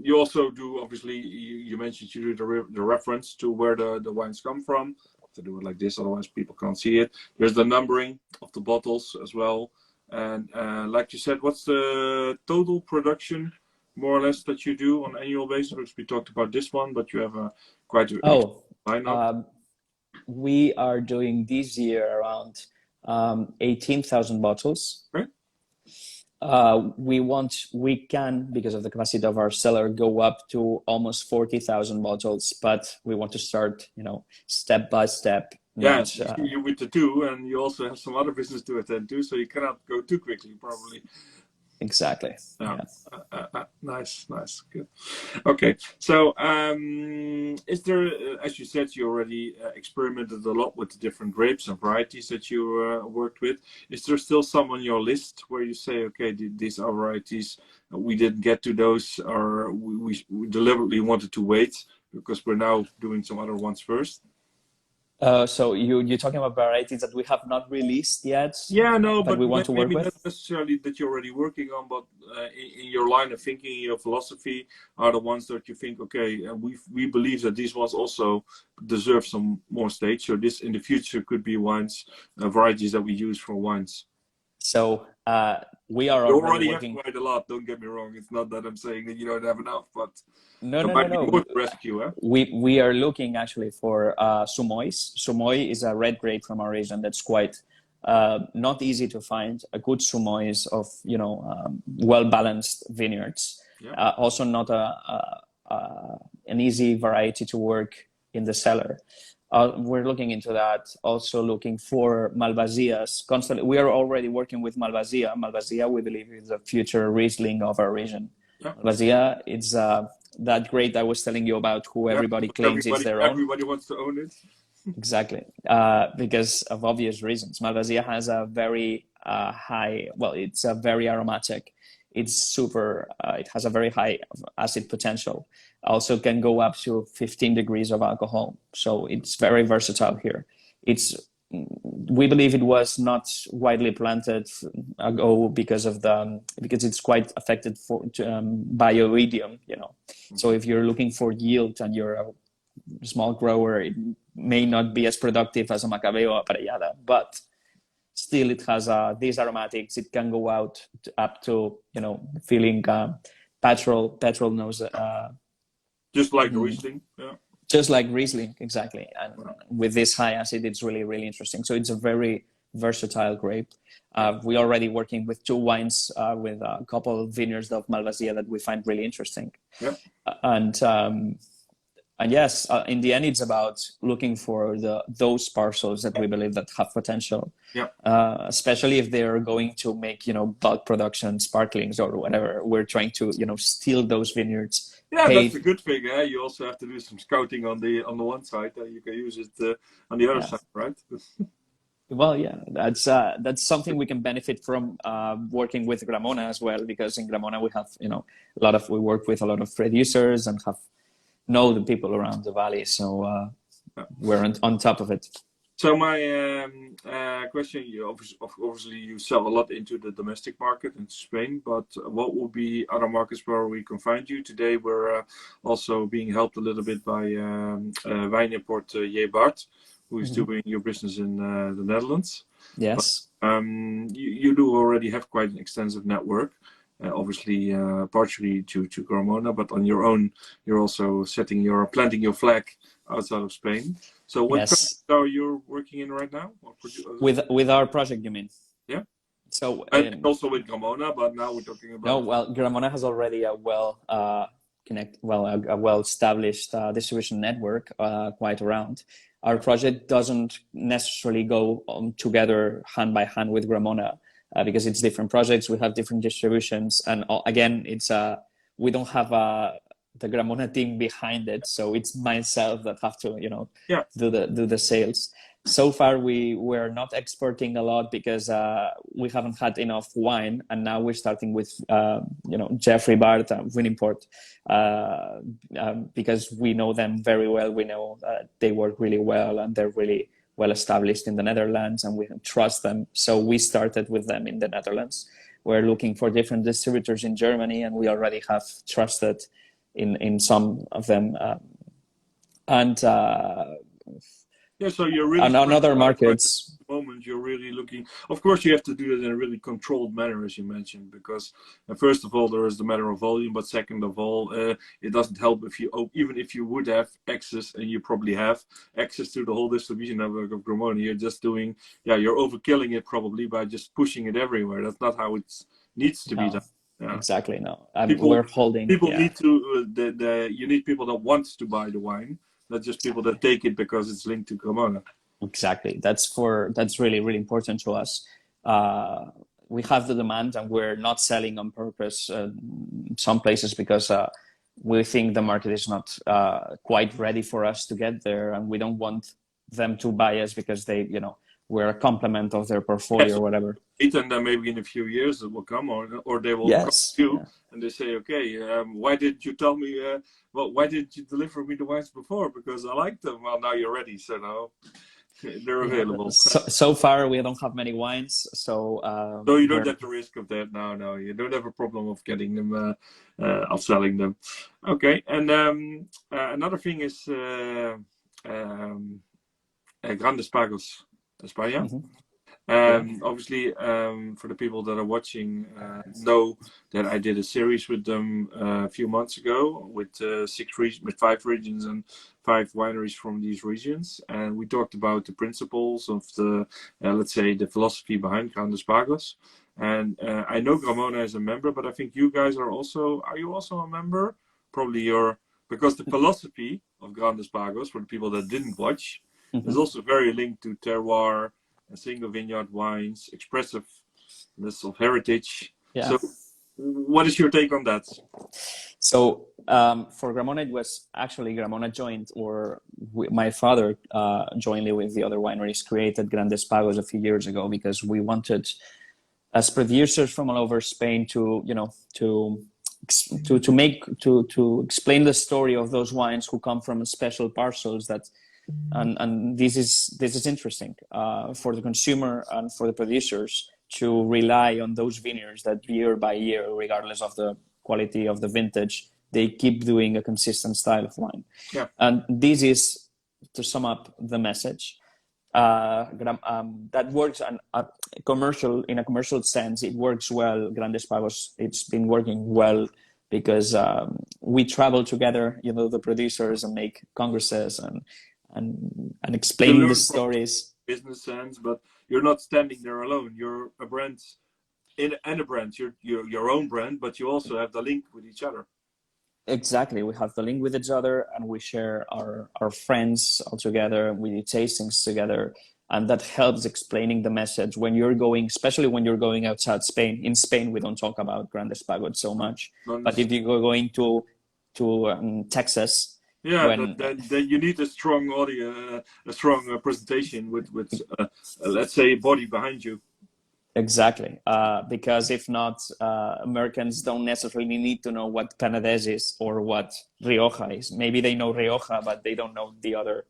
you also do, obviously, you mentioned you do the reference to where the wines come from. I have to do it like this, otherwise people can't see it. There's the numbering of the bottles as well. And like you said, what's the total production, more or less, that you do on an annual basis? Because we talked about this one, but you have quite a lineup. We are doing this year around 18,000 bottles. Right. We can, because of the capacity of our cellar, go up to almost 40,000 bottles, but we want to start, step by step. Yeah, you with the two, and you also have some other business to attend to, so you cannot go too quickly, probably. Exactly. Yeah. Nice, good. Okay, so is there, as you said, you already experimented a lot with the different grapes and varieties that you worked with. Is there still some on your list where you say, okay, these are varieties, we didn't get to those, or we deliberately wanted to wait because we're now doing some other ones first? So you're talking about varieties that we have not released yet? Yeah, no, but we want to work with? Not necessarily that you're already working on, but in your line of thinking, your philosophy, are the ones that you think, okay, we believe that these ones also deserve some more stage. So this in the future could be wines, varieties that we use for wines. So we are already working... have quite a lot, don't get me wrong. It's not that I'm saying that you don't have enough, but no. More to rescue, eh? We are looking actually for Sumois. Sumoi is a red grape from our region that's quite not easy to find. A good Sumois of well-balanced vineyards. Yeah. Also not an easy variety to work in the cellar. We're looking into that. Also looking for Malvasias constantly. We are already working with Malvasia. Malvasia, we believe, is the future Riesling of our region. Yeah. Malvasia, it's that grape I was telling you about, who everybody claims is their own. Everybody wants to own it. Exactly, because of obvious reasons. Malvasia has a very high, it's a very aromatic. It's super, it has a very high acid potential. Also can go up to 15 degrees of alcohol. So it's very versatile here. We believe it was not widely planted ago because it's quite affected by oidium, So if you're looking for yield and you're a small grower, it may not be as productive as a Macabeo or Aparellada, but still it has these aromatics. It can go up to feeling petrol nose. Just like Riesling, yeah. Just like Riesling, exactly. And with this high acid, it's really, really interesting. So it's a very versatile grape. We're already working with 2 wines with a couple of vineyards of Malvasia that we find really interesting. Yeah. And yes, in the end, it's about looking for those parcels that we believe that have potential. Yeah. Especially if they're going to make bulk production, sparklings or whatever. We're trying to steal those vineyards. Yeah, that's a good thing. Eh? You also have to do some scouting on the one side, and you can use it on the other side, right? Well, yeah, that's something we can benefit from working with Gramona as well, because in Gramona we have we work with a lot of producers and know the people around the valley, so we're on top of it. So my question, obviously you sell a lot into the domestic market in Spain, but what will be other markets where we can find you? Today we're also being helped a little bit by wine import J. Bart, who is doing your business in the Netherlands. Yes. You do already have quite an extensive network, obviously partially to Gramona, but on your own, you're also planting your flag outside of Spain. So what Yes. are you working in right now? With our project, you mean? Yeah. So And also with Gramona, but now we're talking no, about. well, Gramona has already a well established distribution network quite around. Our project doesn't necessarily go together hand by hand with Gramona because it's different projects. We have different distributions, and again, it's we don't have the Gramona team behind it, so it's myself that have to Yeah. do the sales. So far, we were not exporting a lot because we haven't had enough wine, and now we're starting with Jeffrey Bart Winimport because we know them very well. We know they work really well and they're really well established in the Netherlands, and we trust them. So we started with them in the Netherlands. We're looking for different distributors in Germany, and we already have trusted in some of them, and. Yeah, so you're really on other markets. At the moment, you're really looking. Of course, you have to do it in a really controlled manner, as you mentioned, because first of all, there is the matter of volume, but second of all, it doesn't help if even if you would have access, and you probably have access to the whole distribution network of Gramona, you're just doing, you're overkilling it probably by just pushing it everywhere. That's not how it needs to be done. Yeah. Exactly, no. We're holding. People yeah. need to. You need people that want to buy the wine, not just people that take it because it's linked to Gramona. Exactly. That's really, really important to us. We have the demand, and we're not selling on purpose some places because we think the market is not quite ready for us to get there, and we don't want them to buy us because we're a complement of their portfolio or whatever. And then maybe in a few years it will come, or they will come to you and they say, okay, why didn't you tell me? Why didn't you deliver me the wines before? Because I like them. Well, now you're ready, so now they're available. So far, we don't have many wines, so you don't have the risk of that. No, you don't have a problem of getting them, of selling them. Okay, and another thing is Grandes Pagos, España. Obviously, for the people that are watching, know that I did a series with them a few months ago with 5 regions and 5 wineries from these regions, and we talked about the principles of the, let's say, the philosophy behind Grandes Pagos. And I know Gramona is a member, but I think you guys are also. Are you also a member? Probably because the philosophy of Grandes Pagos, for the people that didn't watch, is also very linked to terroir, single vineyard wines, expressiveness of heritage. Yeah. So what is your take on that? So for Gramona, it was actually Gramona joined, or my father jointly with the other wineries created Grandes Pagos a few years ago because we wanted, as producers from all over Spain, to explain the story of those wines who come from special parcels that. And this is interesting for the consumer and for the producers to rely on those vineyards that year by year, regardless of the quality of the vintage, they keep doing a consistent style of wine. Yeah. And this is, to sum up the message, that works in a commercial sense. It works well. Grandes Pagos, it's been working well because we travel together, the producers, and make congresses and explain the stories. Business sense, but you're not standing there alone. You're a brand and a brand. You're your own brand, but you also have the link with each other. Exactly. We have the link with each other, and we share our friends all together. We do tastings together, and that helps explaining the message when you're going, especially when you're going outside Spain. In Spain, we don't talk about Grandes Pagos so much, but if you're going to Texas. Yeah, then you need a strong audio, a strong presentation with let's say, a body behind you. Exactly, because if not, Americans don't necessarily need to know what Penedes is or what Rioja is. Maybe they know Rioja, but they don't know the other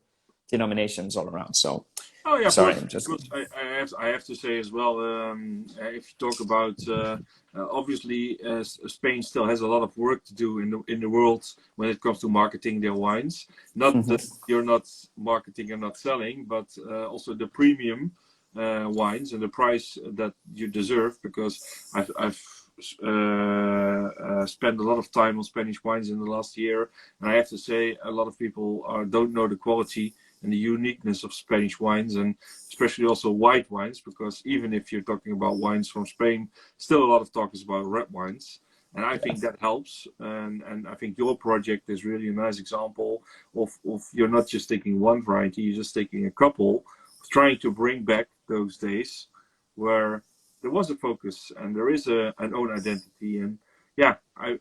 denominations all around. So, Oh yeah, of sorry, course. I'm just. Because I have to say as well, if you talk about obviously Spain still has a lot of work to do in the world when it comes to marketing their wines. Not that you're not marketing and not selling, but also the premium wines and the price that you deserve. Because I've spent a lot of time on Spanish wines in the last year, and I have to say a lot of people don't know the quality and the uniqueness of Spanish wines, and especially also white wines, because even if you're talking about wines from Spain, still a lot of talk is about red wines. And I think that helps. And I think your project is really a nice example of you're not just taking one variety, you're just taking a couple, trying to bring back those days where there was a focus and there is an own identity. And yeah, I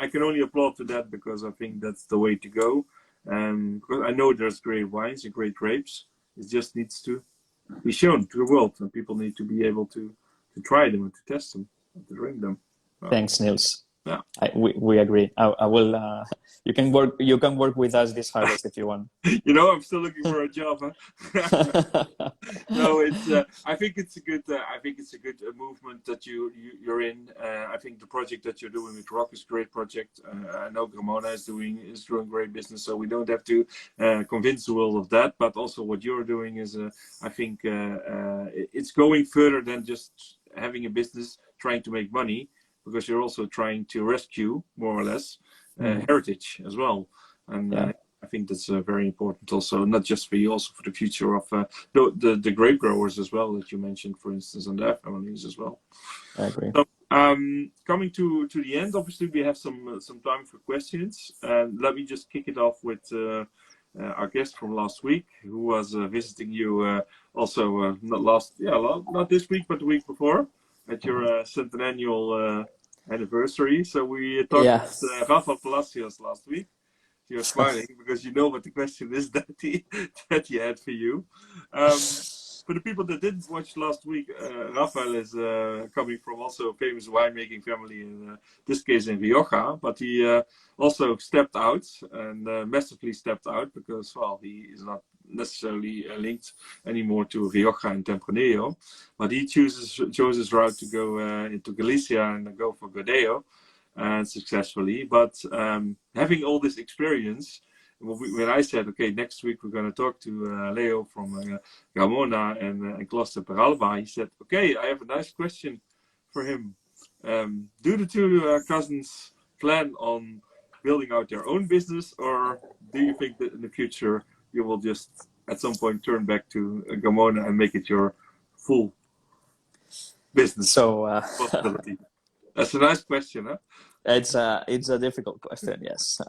can only applaud to that, because I think that's the way to go. Because I know there's great wines and great grapes. It just needs to be shown to the world, and people need to be able to try them and to test them and to drink them. Thanks, Niels. Yeah, we agree. I will. You can work with us this harvest if you want. I'm still looking for a job. Huh? No, it's. I think it's a good. I think it's a good movement that you're in. I think the project that you're doing with Roc is a great project. I know Gramona is doing great business, so we don't have to convince the world of that. But also, what you're doing is, I think, it's going further than just having a business trying to make money, because you're also trying to rescue, more or less, heritage as well. And I think that's very important also, not just for you, also for the future of the grape growers as well, that you mentioned, for instance, and their families as well. I agree. So, coming to the end, obviously we have some time for questions. Let me just kick it off with our guest from last week, who was visiting you also not this week, but the week before, at your centennial anniversary. So we talked with Rafa Palacios last week. You're smiling because you know what the question is that he had for you. For the people that didn't watch last week, Rafael is coming from also a famous winemaking family, in this case in Rioja, but he also stepped out, and massively stepped out, because, well, he is not necessarily linked anymore to Rioja and Tempranillo, but he chose his route to go into Galicia and go for Godeo, and successfully. But having all this experience, when I said, okay, next week we're going to talk to Leo from Gramona and L'Enclos de Peralba, he said, okay, I have a nice question for him. Do the two cousins plan on building out their own business, or do you think that in the future you will just at some point turn back to Gramona and make it your full business possibility? That's a nice question, huh? It's a difficult question, yes.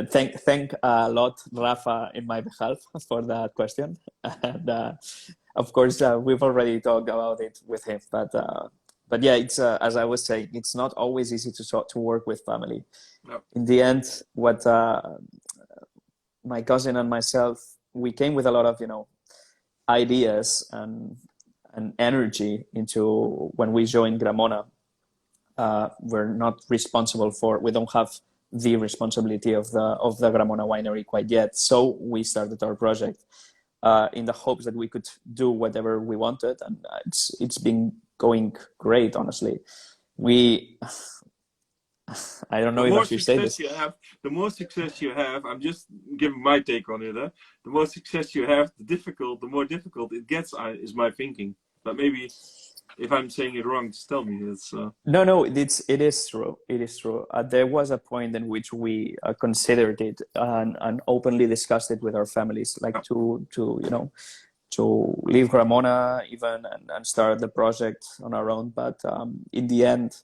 Thank a lot, Rafa, in my behalf for that question. And of course, we've already talked about it with him. But yeah, it's as I was saying, it's not always easy to work with family. No. In the end, what my cousin and myself, we came with a lot of ideas and energy into when we joined Gramona. We're not responsible we don't have the responsibility of the Gramona winery quite yet. So we started our project in the hopes that we could do whatever we wanted, and it's been going great, honestly. I don't know if I should say this. The more success you have, I'm just giving my take on it. The more success you have, the more difficult it gets, is my thinking. But maybe if I'm saying it wrong, just tell me. No, it is true. It is true. There was a point in which we considered it and openly discussed it with our families, like to leave Gramona even and start the project on our own. But in the end,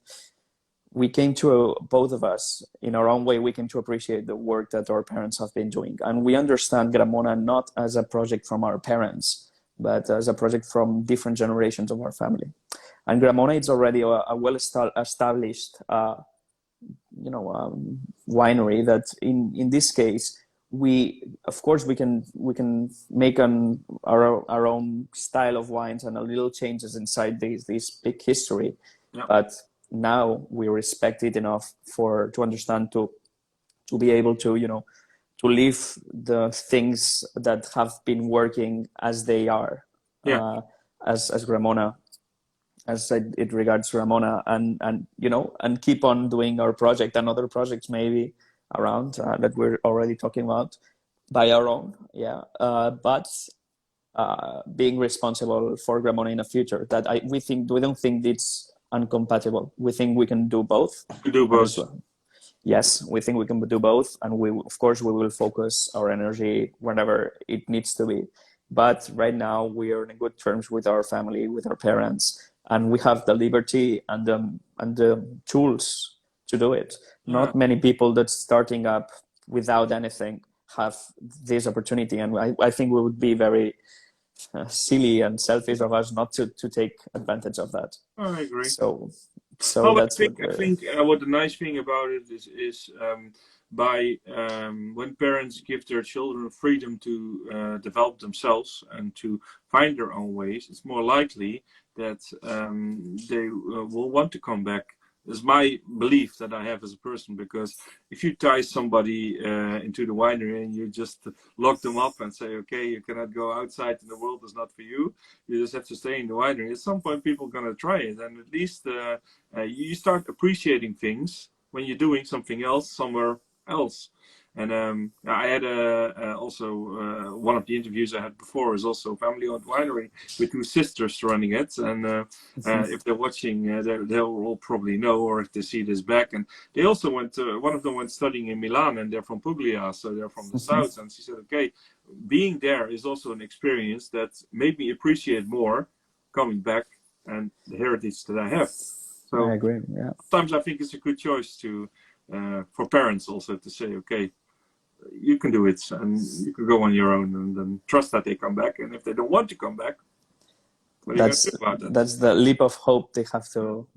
we came to, both of us, in our own way, we came to appreciate the work that our parents have been doing. And we understand Gramona not as a project from our parents, but as a project from different generations of our family. And Gramona is already a well-established, winery that, in this case, we can make our own style of wines and a little changes inside this big history, but now we respect it enough to understand to be able to leave the things that have been working as they are, as Gramona, as it regards Gramona, and and keep on doing our project and other projects maybe around that we're already talking about by our own, but being responsible for Gramona in the future. That we don't think it's incompatible. We think we can do both. To do both. Yes, we think we can do both, and of course we will focus our energy whenever it needs to be. But right now we are in good terms with our family, with our parents, and we have the liberty and the tools to do it. Not many people that's starting up without anything have this opportunity, and I think we would be very silly and selfish of us not to take advantage of that. I agree. So I think what the nice thing about it is by when parents give their children freedom to develop themselves and to find their own ways, it's more likely that they will want to come back. It's my belief that I have as a person, because if you tie somebody into the winery and you just lock them up and say, okay, you cannot go outside and the world is not for you, you just have to stay in the winery. At some point people are going to try it, and at least you start appreciating things when you're doing something else somewhere else. And I had also one of the interviews I had before is also a family-owned winery with two sisters running it. And if they're watching, they'll all probably know, or if they see this back. And they also went, one of them went studying in Milan, and they're from Puglia, so they're from the south. And she said, okay, being there is also an experience that made me appreciate more coming back and the heritage that I have. So I agree. Yeah. Sometimes I think it's a good choice to for parents also to say, okay, you can do it and you can go on your own, and then trust that they come back. And if they don't want to come back, what are you going to do about that? That's the leap of hope they have to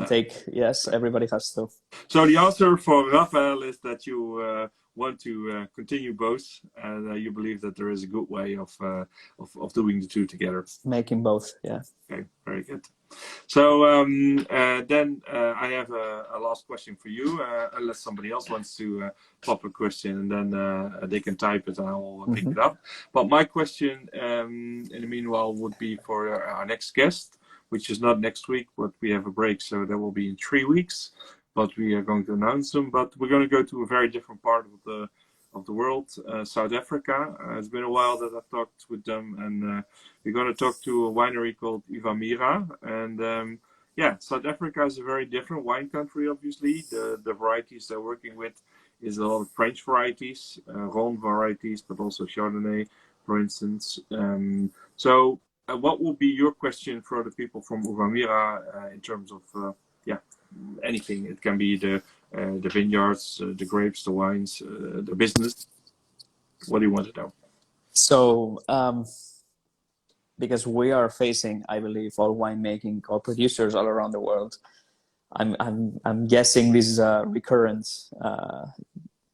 take. Yes, everybody has to. So the answer for Raphael is that you want to continue both, and you believe that there is a good way of doing the two together. Making both, yeah. Okay, very good. So then I have a last question for you, unless somebody else wants to pop a question, and then they can type it and I'll pick it up. But my question in the meanwhile would be for our next guest, which is not next week, but we have a break, so that will be in 3 weeks. But we are going to announce them. But we're going to go to a very different part of the world, South Africa. It's been a while that I've talked with them, and we're going to talk to a winery called Ivamira. And South Africa is a very different wine country, obviously. The varieties they're working with is a lot of French varieties, Rhone varieties, but also Chardonnay, for instance. So what will be your question for the people from Ivamira in terms of, anything? It can be the vineyards, the grapes, the wines, the business. What do you want to know? So, because we are facing, I believe, all winemaking or producers all around the world, I'm guessing this is a recurrent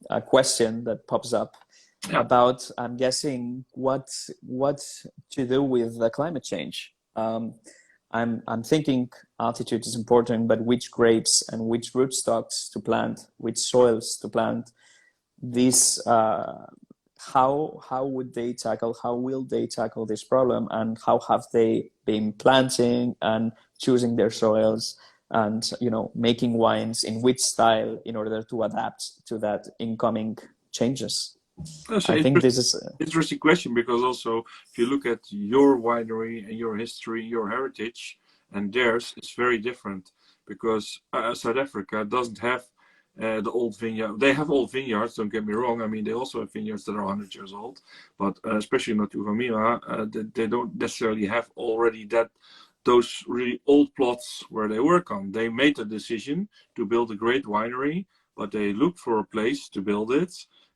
a question that pops up about. I'm guessing what to do with the climate change. I'm thinking altitude is important, but which grapes and which rootstocks to plant, which soils to plant, these how will they tackle this problem, and how have they been planting and choosing their soils, and making wines in which style in order to adapt to that incoming changes. I think this is an interesting question, because also if you look at your winery and your history, your heritage, and theirs, it's very different, because South Africa doesn't have the old vineyard. They have old vineyards, don't get me wrong. I mean, they also have vineyards that are 100 years old, but especially not Ivamira, they don't necessarily have already those really old plots where they work on. They made a decision to build a great winery, but they looked for a place to build it,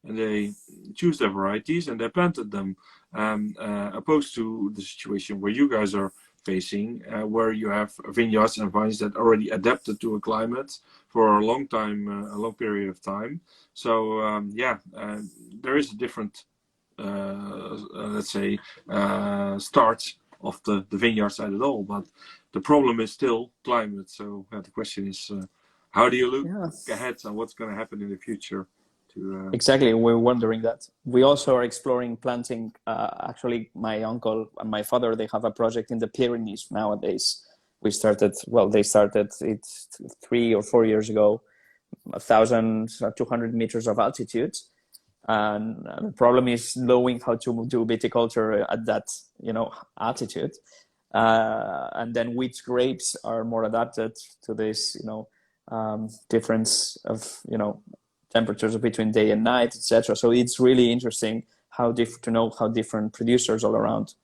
and they choose their varieties and they planted them, opposed to the situation where you guys are facing, where you have vineyards and vines that already adapted to a climate for a long time, a long period of time. So there is a different, let's say, start of the vineyard side at all, but the problem is still climate. So the question is, how do you look ahead and what's going to happen in the future Exactly, we're wondering that. We also are exploring planting. Actually, my uncle and my father, they have a project in the Pyrenees nowadays. They started it 3 or 4 years ago, 1,200 meters of altitude. And the problem is knowing how to do viticulture at that, altitude. And then which grapes are more adapted to this, difference of, temperatures between day and night, etc. So it's really interesting to know how different producers all around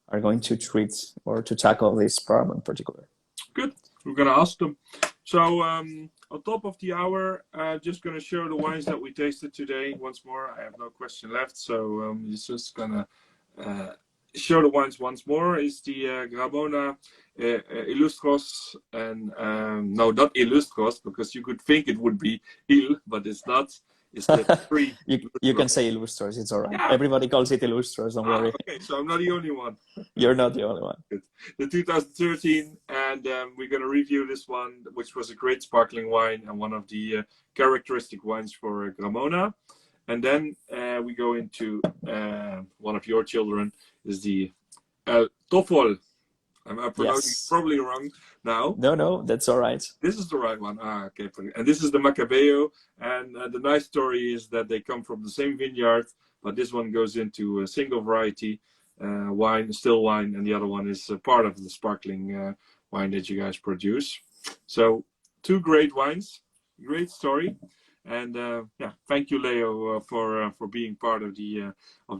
are going to treat or to tackle this problem in particular. Good. We're going to ask them. So on top of the hour, just going to show the wines that we tasted today once more. I have no question left, so it's just going to show the wines once more. Is the Gramona Illustros, and no, not Illustros, because you could think it would be Il, but it's not. It's the three. you can say Illustros, it's all right. Yeah. Everybody calls it Illustros, don't worry. Okay, so I'm not the only one. You're not the only one. Good. The 2013, and we're going to review this one, which was a great sparkling wine and one of the characteristic wines for Gramona. And then we go into one of your children, is the Toffol. I'm pronouncing it probably wrong now. No, that's all right. This is the right one. Okay. And this is the Macabeo. And the nice story is that they come from the same vineyard, but this one goes into a single variety wine, still wine, and the other one is part of the sparkling wine that you guys produce. So 2 great wines, great story. And thank you, Leo, for being part of the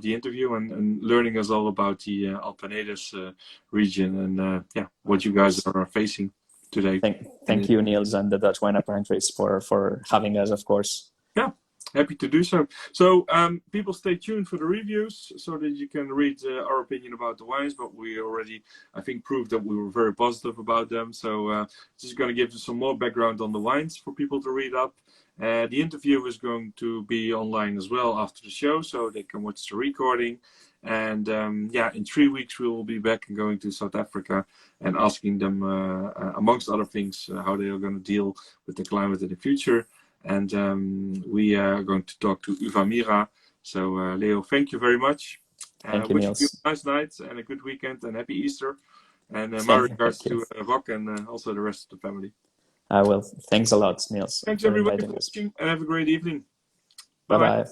interview and learning us all about the Alt Penedes region and what you guys are facing today. Thank you, Niels, and the Dutch Wine Apprentice for having us, of course. Yeah, happy to do so. So people stay tuned for the reviews so that you can read our opinion about the wines, but we already, I think, proved that we were very positive about them. So just going to give you some more background on the wines for people to read up. The interview is going to be online as well after the show, so they can watch the recording. And in 3 weeks we will be back and going to South Africa and asking them, amongst other things, how they are going to deal with the climate in the future. And we are going to talk to Uvamira. So Leo, thank you very much. Thank you, Niels. You a nice night and a good weekend and happy Easter. And my regards to Roc and also the rest of the family. I will. Thanks a lot, Niels. Thanks everybody for watching and have a great evening. Bye-bye.